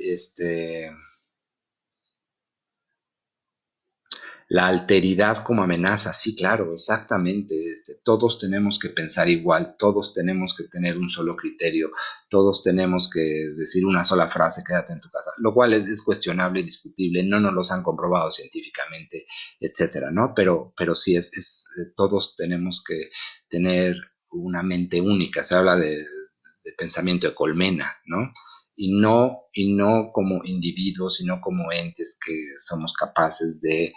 la alteridad como amenaza, sí, claro, exactamente. Todos tenemos que pensar igual, todos tenemos que tener un solo criterio, todos tenemos que decir una sola frase, quédate en tu casa, lo cual es cuestionable y discutible, no nos los han comprobado científicamente, etcétera, ¿no? Pero sí, todos tenemos que tener una mente única, se habla de pensamiento de colmena, ¿no? Y no como individuos, sino como entes que somos capaces de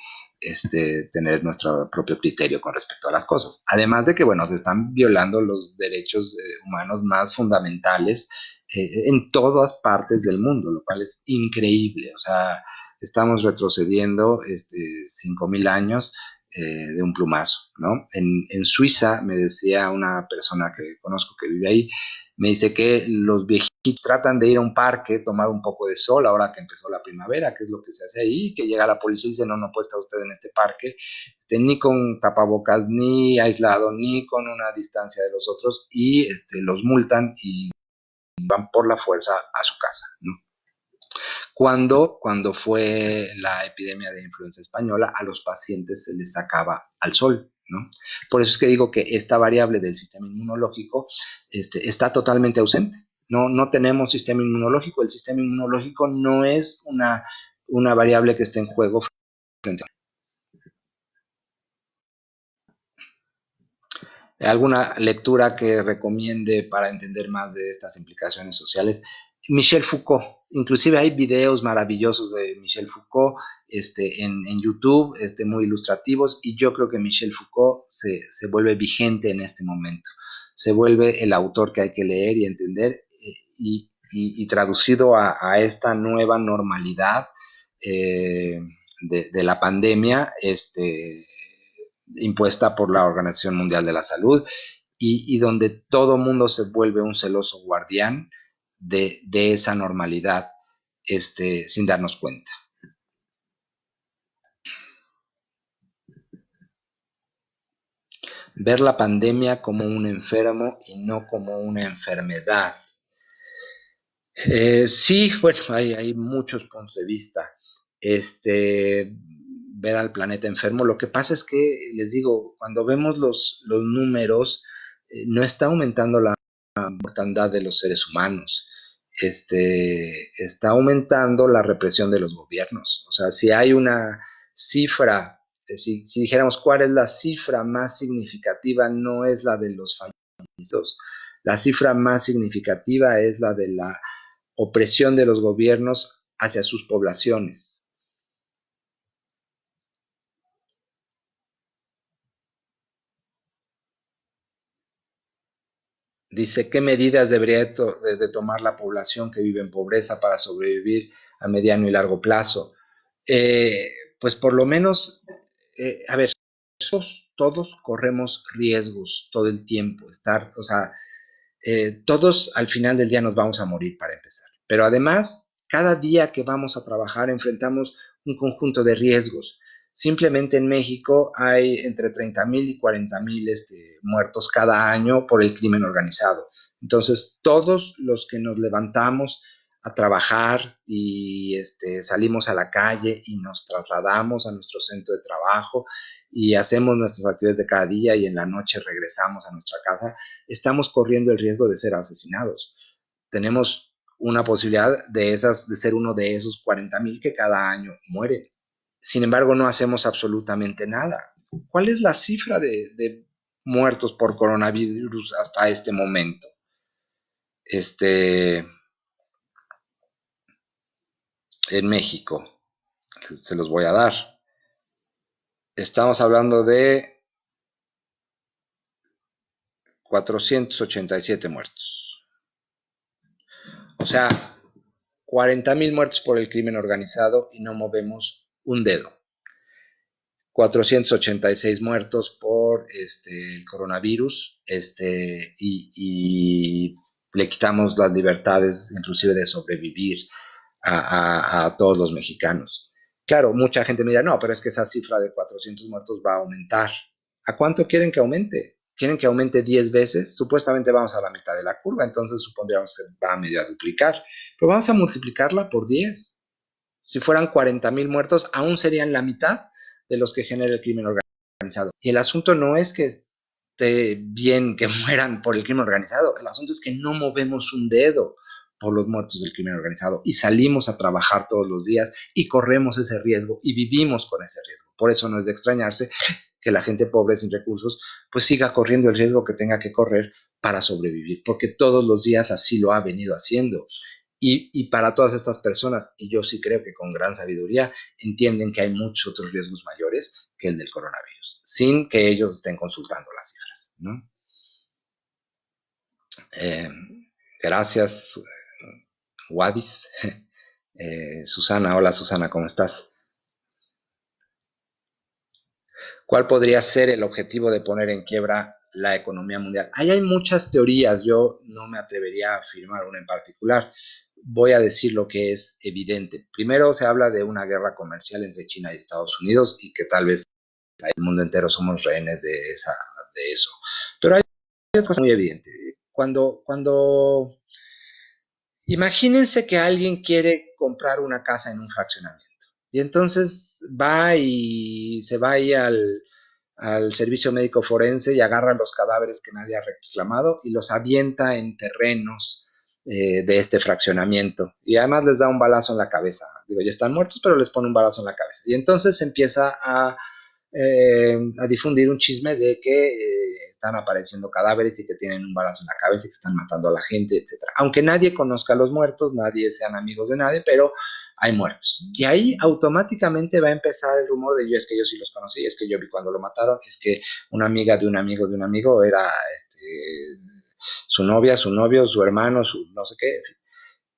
tener nuestro propio criterio con respecto a las cosas. Además de que, bueno, se están violando los derechos humanos más fundamentales en todas partes del mundo, lo cual es increíble. O sea, estamos retrocediendo 5.000 años de un plumazo, ¿no? En Suiza, me decía una persona que conozco que vive ahí, me dice que los viejitos tratan de ir a un parque, tomar un poco de sol, ahora que empezó la primavera, que es lo que se hace ahí, que llega la policía y dice, no puede estar usted en este parque, ni con tapabocas, ni aislado, ni con una distancia de los otros, y los multan y van por la fuerza a su casa, ¿no? Cuando fue la epidemia de influenza española, a los pacientes se les sacaba al sol, ¿no? Por eso es que digo que esta variable del sistema inmunológico está totalmente ausente. No tenemos sistema inmunológico, el sistema inmunológico no es una variable que esté en juego frente a... ¿Alguna lectura que recomiende para entender más de estas implicaciones sociales? Michel Foucault, inclusive hay videos maravillosos de Michel Foucault en YouTube, muy ilustrativos, y yo creo que Michel Foucault se vuelve vigente en este momento, se vuelve el autor que hay que leer y entender, y traducido a esta nueva normalidad de la pandemia, impuesta por la Organización Mundial de la Salud, y donde todo mundo se vuelve un celoso guardián de esa normalidad, sin darnos cuenta. Ver la pandemia como un enfermo y no como una enfermedad. Sí, bueno, hay muchos puntos de vista. Ver al planeta enfermo. Lo que pasa es que, les digo, cuando vemos los números, no está aumentando la mortandad de los seres humanos. Está aumentando la represión de los gobiernos. O sea, si hay una cifra, si dijéramos cuál es la cifra más significativa, no es la de los fallecidos. La cifra más significativa es la de la opresión de los gobiernos hacia sus poblaciones. Dice, ¿qué medidas debería de tomar la población que vive en pobreza para sobrevivir a mediano y largo plazo? Eh, pues por lo menos, a ver, todos corremos riesgos todo el tiempo, o sea, todos al final del día nos vamos a morir para empezar. Pero además, cada día que vamos a trabajar enfrentamos un conjunto de riesgos. Simplemente en México hay entre 30,000 y 40,000 muertos cada año por el crimen organizado. Entonces, todos los que nos levantamos a trabajar y salimos a la calle y nos trasladamos a nuestro centro de trabajo y hacemos nuestras actividades de cada día y en la noche regresamos a nuestra casa, estamos corriendo el riesgo de ser asesinados. Tenemos una posibilidad de ser uno de esos 40,000 que cada año mueren. Sin embargo, no hacemos absolutamente nada. ¿Cuál es la cifra de muertos por coronavirus hasta este momento? En México, se los voy a dar. Estamos hablando de 487 muertos. O sea, 40,000 muertos por el crimen organizado y no movemos un dedo. 486 muertos por el coronavirus y le quitamos las libertades inclusive de sobrevivir a todos los mexicanos. Claro, mucha gente me dirá, no, pero es que esa cifra de 400 muertos va a aumentar. ¿A cuánto quieren que aumente? ¿Quieren que aumente 10 veces? Supuestamente vamos a la mitad de la curva, entonces supondríamos que va a medio a duplicar. Pero vamos a multiplicarla por 10. Si fueran 40,000 muertos, aún serían la mitad de los que genera el crimen organizado. Y el asunto no es que esté bien que mueran por el crimen organizado, el asunto es que no movemos un dedo por los muertos del crimen organizado y salimos a trabajar todos los días y corremos ese riesgo y vivimos con ese riesgo. Por eso no es de extrañarse que la gente pobre sin recursos pues siga corriendo el riesgo que tenga que correr para sobrevivir, porque todos los días así lo ha venido haciendo. Y para todas estas personas, y yo sí creo que con gran sabiduría, entienden que hay muchos otros riesgos mayores que el del coronavirus, sin que ellos estén consultando las cifras, ¿no? Eh, gracias, Wadis. Susana, hola Susana, ¿cómo estás? ¿Cuál podría ser el objetivo de poner en quiebra la economía mundial? Ahí hay muchas teorías, yo no me atrevería a afirmar una en particular. Voy a decir lo que es evidente. Primero se habla de una guerra comercial entre China y Estados Unidos y que tal vez el mundo entero somos rehenes de eso. Pero hay otra cosa muy evidente. Cuando imagínense que alguien quiere comprar una casa en un fraccionamiento y entonces va y se va ahí al servicio médico forense y agarra los cadáveres que nadie ha reclamado y los avienta en terrenos de este fraccionamiento. Y además les da un balazo en la cabeza. Digo, ya están muertos, pero les pone un balazo en la cabeza. Y entonces empieza a difundir un chisme de que están apareciendo cadáveres y que tienen un balazo en la cabeza y que están matando a la gente, etcétera. Aunque nadie conozca a los muertos, nadie sean amigos de nadie, pero hay muertos. Y ahí automáticamente va a empezar el rumor de yo es que yo sí los conocí, es que yo vi cuando lo mataron, es que una amiga de un amigo de un amigo era su novia, su novio, su hermano, su no sé qué.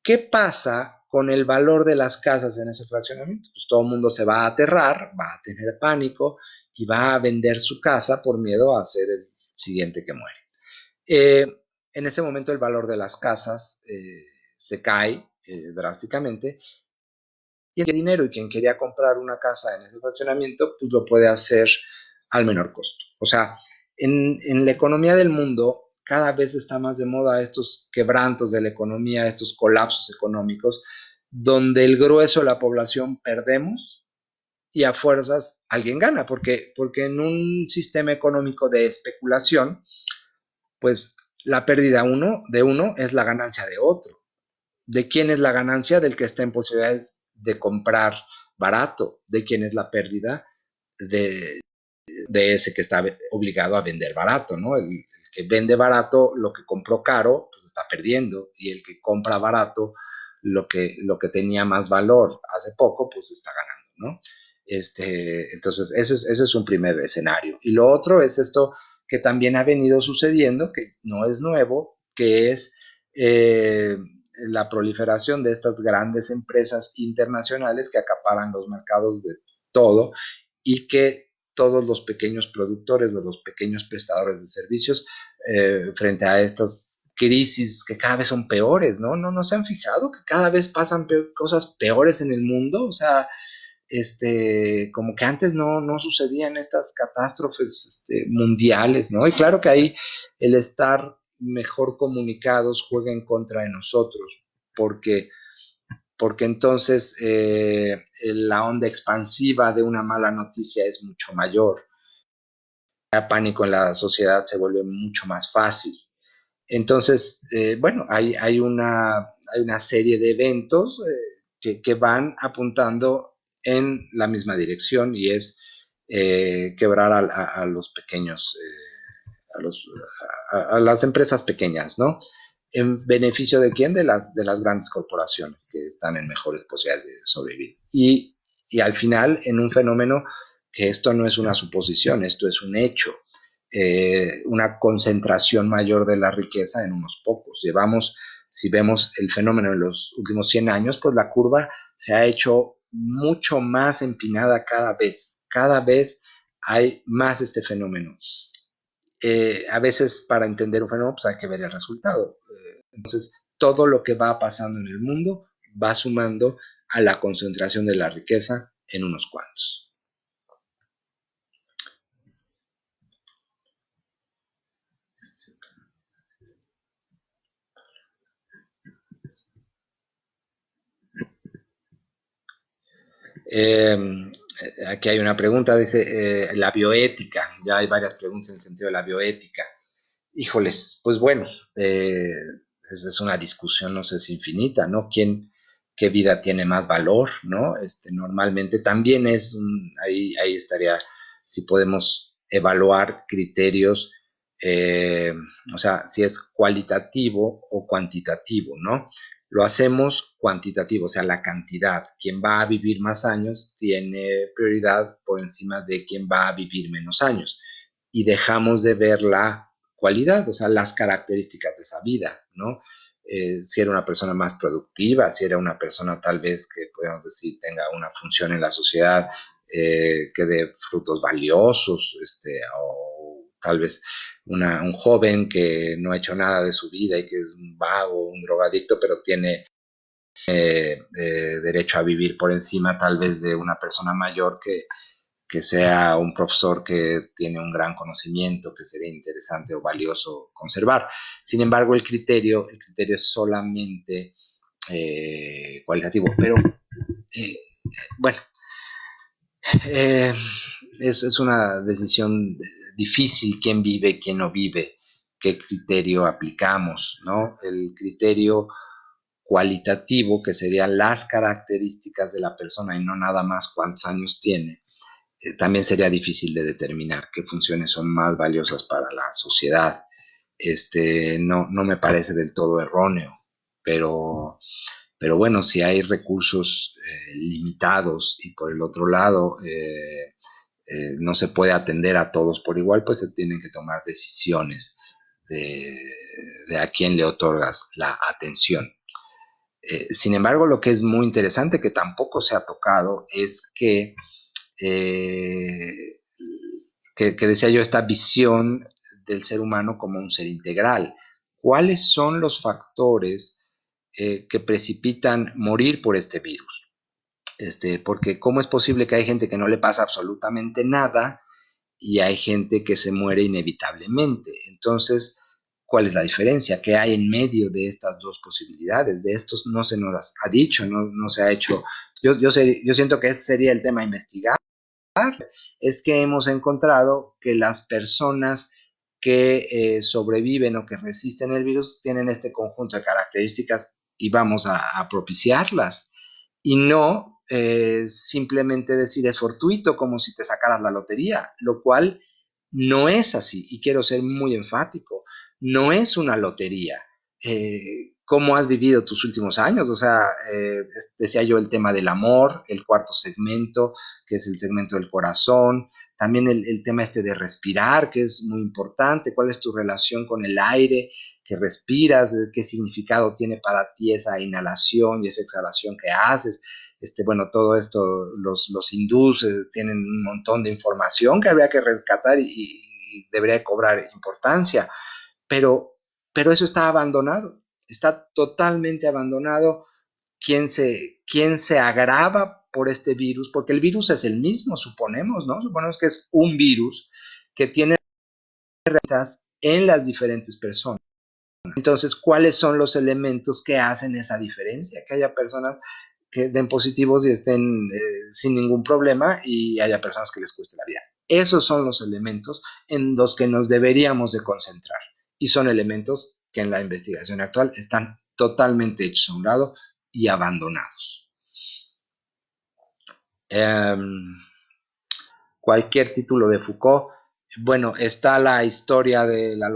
¿Qué pasa con el valor de las casas en ese fraccionamiento? Pues todo el mundo se va a aterrar, va a tener pánico y va a vender su casa por miedo a ser el siguiente que muere. Eh, en ese momento el valor de las casas se cae drásticamente y el dinero y quien quería comprar una casa en ese fraccionamiento, pues lo puede hacer al menor costo. O sea, en la economía del mundo cada vez está más de moda estos quebrantos de la economía, estos colapsos económicos, donde el grueso de la población perdemos y a fuerzas alguien gana, porque en un sistema económico de especulación, pues la pérdida de uno es la ganancia de otro. ¿De quién es la ganancia? Del que está en posibilidades de comprar barato. ¿De quién es la pérdida? De ese que está obligado a vender barato, ¿no? El que vende barato lo que compró caro, pues está perdiendo, y el que compra barato lo que tenía más valor hace poco, pues está ganando, ¿no? Entonces, ese es un primer escenario. Y lo otro es esto que también ha venido sucediendo, que no es nuevo, que es la proliferación de estas grandes empresas internacionales que acaparan los mercados de todo y que todos los pequeños productores o los pequeños prestadores de servicios frente a estos crisis que cada vez son peores, ¿no? ¿No se han fijado que cada vez pasan cosas peores en el mundo? O sea, como que antes no sucedían estas catástrofes mundiales, ¿no? Y claro que ahí el estar mejor comunicados juega en contra de nosotros, porque, porque entonces la onda expansiva de una mala noticia es mucho mayor. El pánico en la sociedad se vuelve mucho más fácil. Entonces, bueno, hay una serie de eventos que van apuntando en la misma dirección y es quebrar a los pequeños, a, los, a las empresas pequeñas, ¿no? ¿En beneficio de quién? De las grandes corporaciones que están en mejores posibilidades de sobrevivir. Y al final, en un fenómeno que esto no es una suposición, esto es un hecho, una concentración mayor de la riqueza en unos pocos. Llevamos, si vemos el fenómeno en los últimos 100 años, pues la curva se ha hecho mucho más empinada cada vez hay más este fenómeno. A veces para entender un fenómeno pues hay que ver el resultado. Entonces, todo lo que va pasando en el mundo va sumando a la concentración de la riqueza en unos cuantos. Eh, Aquí hay una pregunta, dice la bioética. Ya hay varias preguntas en el sentido de la bioética. Híjoles, pues bueno, es una discusión, no sé si infinita, ¿no? ¿Qué vida tiene más valor, ¿no? Normalmente también ahí estaría, si podemos evaluar criterios, eh, o sea, si es cualitativo o cuantitativo, ¿no? Lo hacemos cuantitativo, o sea, la cantidad. Quien va a vivir más años tiene prioridad por encima de quien va a vivir menos años. Y dejamos de ver la cualidad, o sea, las características de esa vida, ¿no? Si era una persona más productiva, si era una persona tal vez que podemos decir tenga una función en la sociedad, que dé frutos valiosos, o tal vez un joven que no ha hecho nada de su vida y que es un vago, un drogadicto, pero tiene derecho a vivir por encima tal vez de una persona mayor que sea un profesor que tiene un gran conocimiento que sería interesante o valioso conservar. Sin embargo, el criterio es solamente cualitativo, pero eh, bueno, eh, es una decisión difícil quién vive, quién no vive, qué criterio aplicamos, ¿no? El criterio cualitativo, que serían las características de la persona y no nada más cuántos años tiene, también sería difícil de determinar qué funciones son más valiosas para la sociedad. No me parece del todo erróneo, pero, pero bueno, si hay recursos limitados y por el otro lado no se puede atender a todos por igual, pues se tienen que tomar decisiones de, de a quién le otorgas la atención. Sin embargo, lo que es muy interesante, que tampoco se ha tocado, es eh, que decía yo, esta visión del ser humano como un ser integral. ¿Cuáles son los factores que precipitan morir por este virus? Porque ¿cómo es posible que hay gente que no le pasa absolutamente nada y hay gente que se muere inevitablemente? Entonces, ¿cuál es la diferencia? ¿Qué hay en medio de estas dos posibilidades? De estos no se nos ha dicho, no se ha hecho. Yo siento que este sería el tema a investigar, es que hemos encontrado que las personas que sobreviven o que resisten el virus tienen este conjunto de características y vamos a propiciarlas. Y no simplemente decir es fortuito como si te sacaras la lotería, lo cual no es así. Y quiero ser muy enfático, no es una lotería. ¿Cómo has vivido tus últimos años? O sea, decía yo el tema del amor, el cuarto segmento, que es el segmento del corazón, también el tema de respirar, que es muy importante, cuál es tu relación con el aire que respiras, qué significado tiene para ti esa inhalación y esa exhalación que haces. Bueno, todo esto, los hindús tienen un montón de información que habría que rescatar y debería cobrar importancia, pero pero eso está totalmente abandonado. ¿Quién se agrava por este virus? Porque el virus es el mismo, suponemos, ¿no? Suponemos que es un virus que tiene herramientas en las diferentes personas. Entonces, ¿cuáles son los elementos que hacen esa diferencia? Que haya personas que den positivos y estén sin ningún problema y haya personas que les cueste la vida. Esos son los elementos en los que nos deberíamos de concentrar y son elementos que en la investigación actual están totalmente hechos a un lado y abandonados. Cualquier título de Foucault, bueno, está la historia de la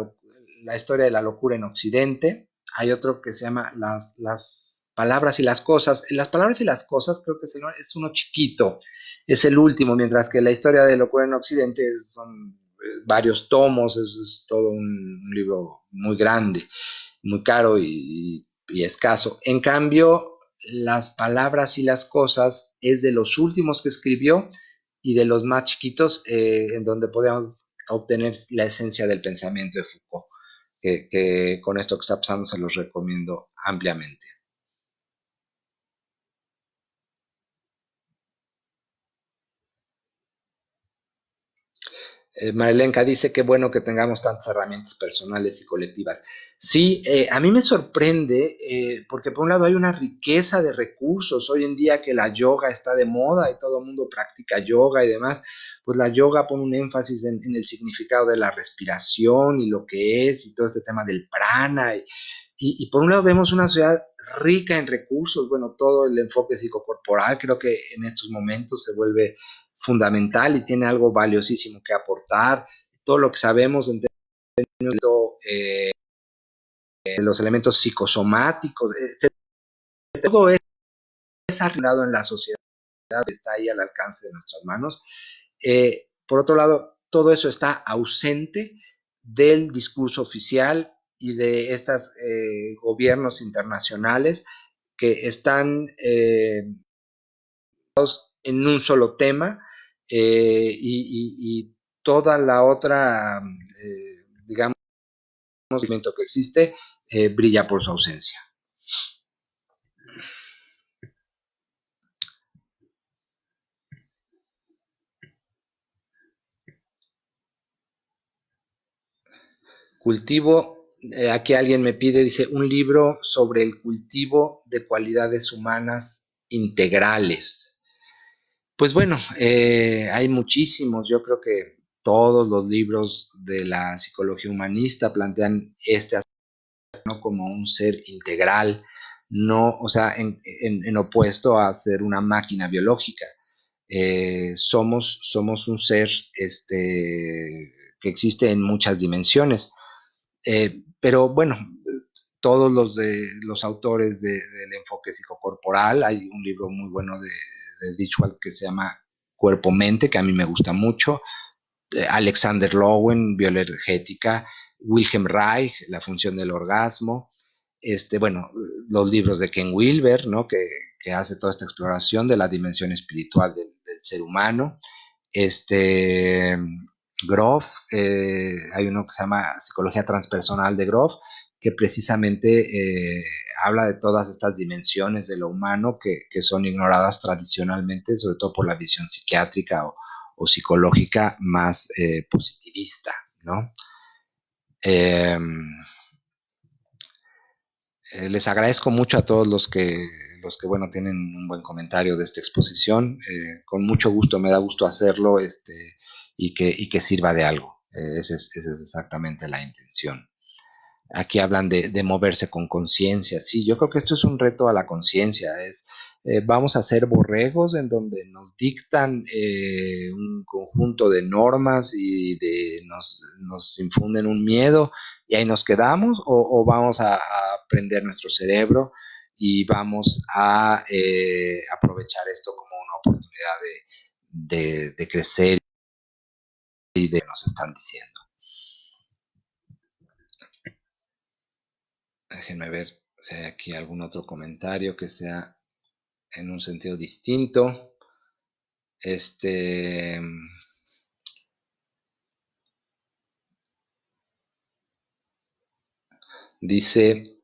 locura en Occidente. Hay otro que se llama las palabras y las cosas. Las palabras y las cosas creo que es uno chiquito, es el último, mientras que la historia de la locura en Occidente son varios tomos, es todo un libro muy grande, muy caro y escaso. En cambio, las palabras y las cosas es de los últimos que escribió y de los más chiquitos, en donde podemos obtener la esencia del pensamiento de Foucault, que con esto que está pasando se los recomiendo ampliamente. Marilenka dice que bueno que tengamos tantas herramientas personales y colectivas. Sí, a mí me sorprende porque por un lado hay una riqueza de recursos. Hoy en día que la yoga está de moda y todo el mundo practica yoga y demás, pues la yoga pone un énfasis en el significado de la respiración y lo que es y todo este tema del prana. Y por un lado vemos una sociedad rica en recursos, bueno, todo el enfoque psicocorporal creo que en estos momentos se vuelve fundamental y tiene algo valiosísimo que aportar. Todo lo que sabemos en términos de los elementos psicosomáticos, todo es arreglado en la sociedad, está ahí al alcance de nuestras manos. Por otro lado, todo eso está ausente del discurso oficial y de estos gobiernos internacionales que están en un solo tema y toda la otra, digamos, movimiento que existe brilla por su ausencia. Cultivo, aquí alguien me pide, dice, un libro sobre el cultivo de cualidades humanas integrales. Pues bueno, hay muchísimos, yo creo que todos los libros de la psicología humanista plantean este ¿no? Como un ser integral, no, o sea, en opuesto a ser una máquina biológica. Somos un ser que existe en muchas dimensiones. Pero bueno, todos los autores del enfoque psicocorporal, hay un libro muy bueno de Ditchwald que se llama Cuerpo-Mente, que a mí me gusta mucho, Alexander Lowen, bioenergética, Wilhelm Reich, la función del orgasmo, bueno, los libros de Ken Wilber, ¿no? Que hace toda esta exploración de la dimensión espiritual del ser humano. Este, Groff, hay uno que se llama Psicología Transpersonal de Groff, que precisamente habla de todas estas dimensiones de lo humano que son ignoradas tradicionalmente, sobre todo por la visión psiquiátrica o psicológica más positivista, ¿no? Eh, les agradezco mucho a todos los que bueno, tienen un buen comentario de esta exposición. Con mucho gusto, me da gusto hacerlo y que sirva de algo. Esa es exactamente la intención. Aquí hablan de moverse con conciencia. Sí, yo creo que esto es un reto a la conciencia. Vamos a ser borregos en donde nos dictan un conjunto de normas y nos infunden un miedo y ahí nos quedamos o vamos a aprender nuestro cerebro y vamos a aprovechar esto como una oportunidad de crecer y de nos están diciendo. Déjenme ver si hay aquí algún otro comentario que sea en un sentido distinto. Este, Dice,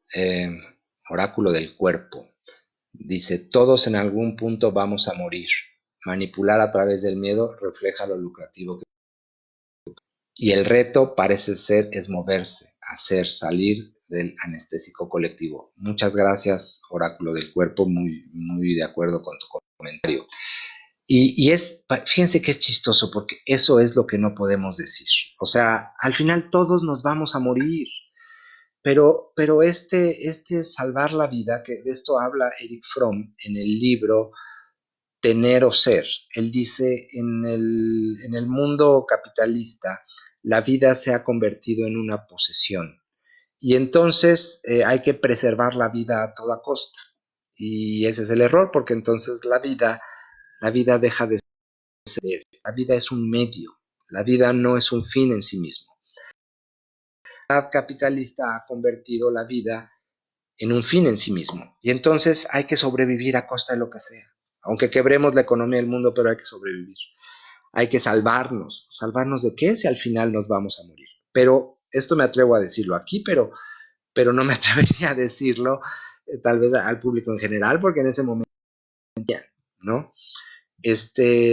oráculo del cuerpo, dice, todos en algún punto vamos a morir. Manipular a través del miedo refleja lo lucrativo. Y el reto parece ser es moverse, hacer salir del anestésico colectivo. Muchas gracias, oráculo del cuerpo, muy de acuerdo con tu comentario. Fíjense que es chistoso porque eso es lo que no podemos decir. O sea, al final todos nos vamos a morir, pero este salvar la vida, que de esto habla Eric Fromm en el libro Tener o Ser. Él dice, en el mundo capitalista, la vida se ha convertido en una posesión. Y entonces hay que preservar la vida a toda costa. Y ese es el error, porque entonces la vida deja de ser, la vida es un medio, la vida no es un fin en sí mismo. La sociedad capitalista ha convertido la vida en un fin en sí mismo. Y entonces hay que sobrevivir a costa de lo que sea. Aunque quebremos la economía del mundo, pero hay que sobrevivir. Hay que salvarnos. ¿Salvarnos de qué? Si al final nos vamos a morir. Pero esto me atrevo a decirlo aquí, pero no me atrevería a decirlo tal vez al público en general, porque en ese momento, ¿no?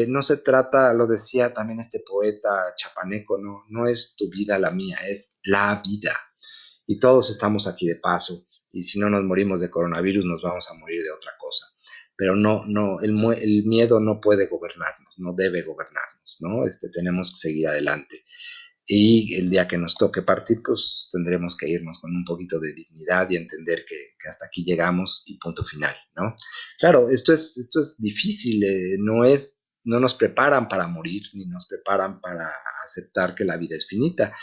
No se trata, lo decía también este poeta chapaneco, no es tu vida la mía, es la vida. Y todos estamos aquí de paso. Y si no nos morimos de coronavirus, nos vamos a morir de otra cosa. Pero el miedo no puede gobernarnos, no debe gobernarnos, ¿no? Tenemos que seguir adelante. Y el día que nos toque partir, pues tendremos que irnos con un poquito de dignidad y entender que hasta aquí llegamos y punto final, ¿no? Claro, esto es difícil, no nos preparan para morir, ni nos preparan para aceptar que la vida es finita.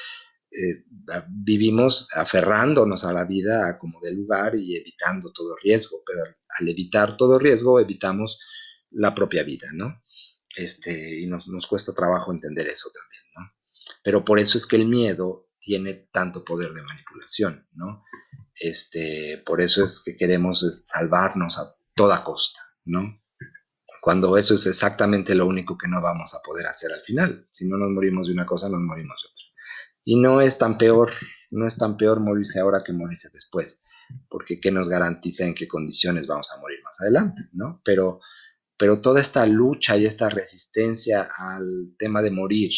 Vivimos aferrándonos a la vida como de lugar y evitando todo riesgo, pero al evitar todo riesgo evitamos la propia vida, ¿no? Y nos cuesta trabajo entender eso también, ¿no? Pero por eso es que el miedo tiene tanto poder de manipulación, ¿no? Por eso es que queremos salvarnos a toda costa, ¿no? Cuando eso es exactamente lo único que no vamos a poder hacer al final. Si no nos morimos de una cosa, nos morimos de otra. Y no es tan peor morirse ahora que morirse después, porque ¿qué nos garantiza en qué condiciones vamos a morir más adelante, ¿no? Pero toda esta lucha y esta resistencia al tema de morir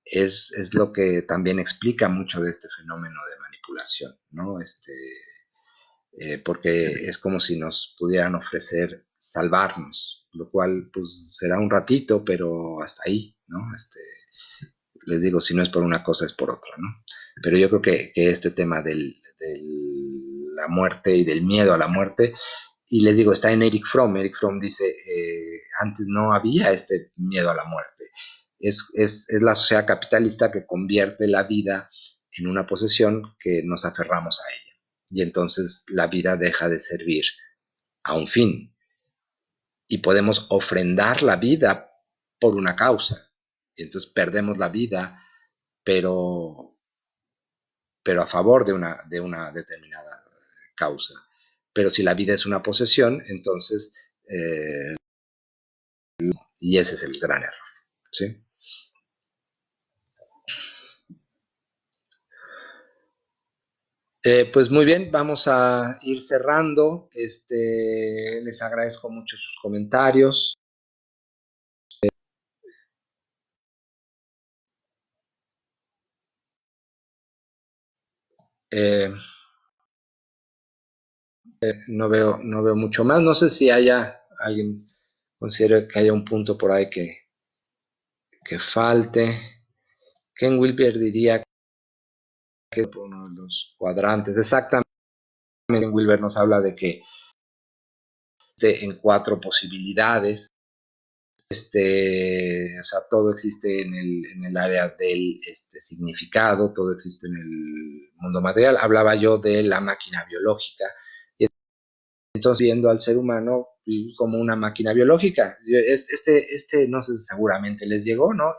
es lo que también explica mucho de este fenómeno de manipulación, ¿no? Porque es como si nos pudieran ofrecer salvarnos, lo cual pues será un ratito, pero hasta ahí, ¿no? Les digo, si no es por una cosa es por otra, ¿no? Pero yo creo que este tema de la muerte y del miedo a la muerte, y les digo, está en Eric Fromm. Eric Fromm dice, antes no había este miedo a la muerte. Es la sociedad capitalista que convierte la vida en una posesión que nos aferramos a ella. Y entonces la vida deja de servir a un fin. Y podemos ofrendar la vida por una causa. Y entonces perdemos la vida, pero, pero a favor de una determinada causa. Pero si la vida es una posesión, entonces, y ese es el gran error. ¿Sí? Pues muy bien, vamos a ir cerrando. Les agradezco mucho sus comentarios. Eh, no veo mucho más. No sé si haya alguien considere que haya un punto por ahí que falte. Ken Wilber diría que por uno de los cuadrantes. Exactamente, Ken Wilber nos habla de que en cuatro posibilidades. O sea, todo existe en el área del significado, todo existe en el mundo material. Hablaba yo de la máquina biológica. Y entonces, viendo al ser humano como una máquina biológica. No sé, seguramente les llegó, ¿no?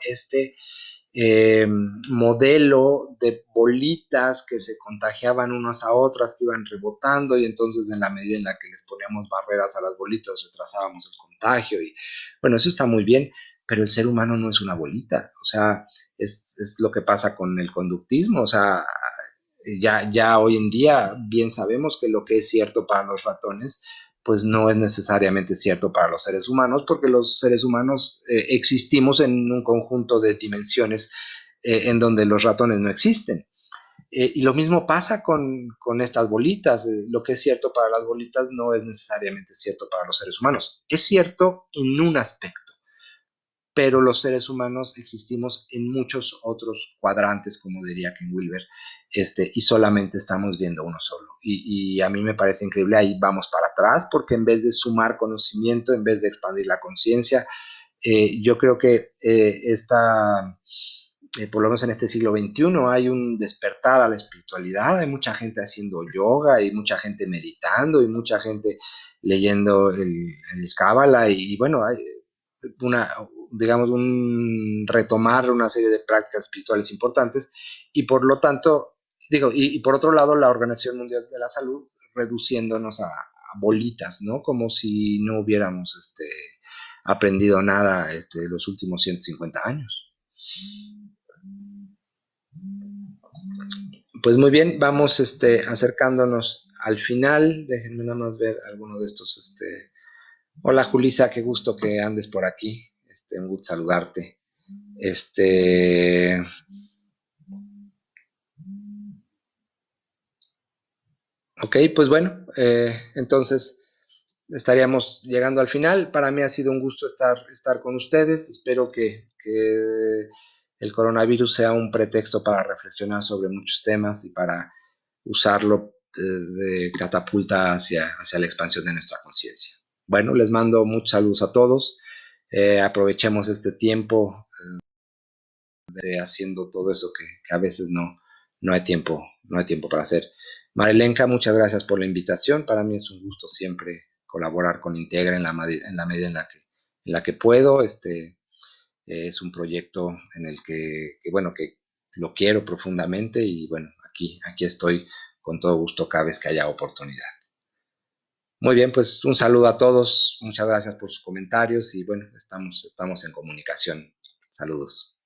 Modelo de bolitas que se contagiaban unas a otras, que iban rebotando, y entonces en la medida en la que les poníamos barreras a las bolitas retrasábamos el contagio. Y bueno, eso está muy bien, pero el ser humano no es una bolita. O sea, es lo que pasa con el conductismo. O sea, Ya hoy en día bien sabemos que lo que es cierto para los ratones, pues no es necesariamente cierto para los seres humanos, porque los seres humanos existimos en un conjunto de dimensiones en donde los ratones no existen. Y lo mismo pasa con estas bolitas. Lo que es cierto para las bolitas no es necesariamente cierto para los seres humanos. Es cierto en un aspecto, pero los seres humanos existimos en muchos otros cuadrantes, como diría Ken Wilber, y solamente estamos viendo uno solo. Y a mí me parece increíble, ahí vamos para atrás, porque en vez de sumar conocimiento, en vez de expandir la conciencia, yo creo que por lo menos en este siglo XXI, hay un despertar a la espiritualidad, hay mucha gente haciendo yoga, hay mucha gente meditando, hay mucha gente leyendo el Cábala y bueno, hay una, digamos, un retomar una serie de prácticas espirituales importantes y por lo tanto, digo, y por otro lado, la Organización Mundial de la Salud reduciéndonos a bolitas, ¿no? Como si no hubiéramos aprendido nada los últimos 150 años. Pues muy bien, vamos acercándonos al final. Déjenme nada más ver alguno de estos. Hola Julisa, qué gusto que andes por aquí. Un gusto saludarte. Este, ok, pues bueno, entonces estaríamos llegando al final. Para mí ha sido un gusto estar con ustedes. Espero que el coronavirus sea un pretexto para reflexionar sobre muchos temas y para usarlo de catapulta hacia la expansión de nuestra conciencia. Bueno, les mando muchos saludos a todos. Aprovechemos este tiempo de haciendo todo eso que a veces no hay tiempo para hacer. Marilenka, muchas gracias por la invitación. Para mí es un gusto siempre colaborar con Integra en la medida en la que puedo. Es un proyecto en el bueno, que lo quiero profundamente y bueno, aquí estoy con todo gusto cada vez que haya oportunidad. Muy bien, pues un saludo a todos, muchas gracias por sus comentarios y bueno, estamos en comunicación. Saludos.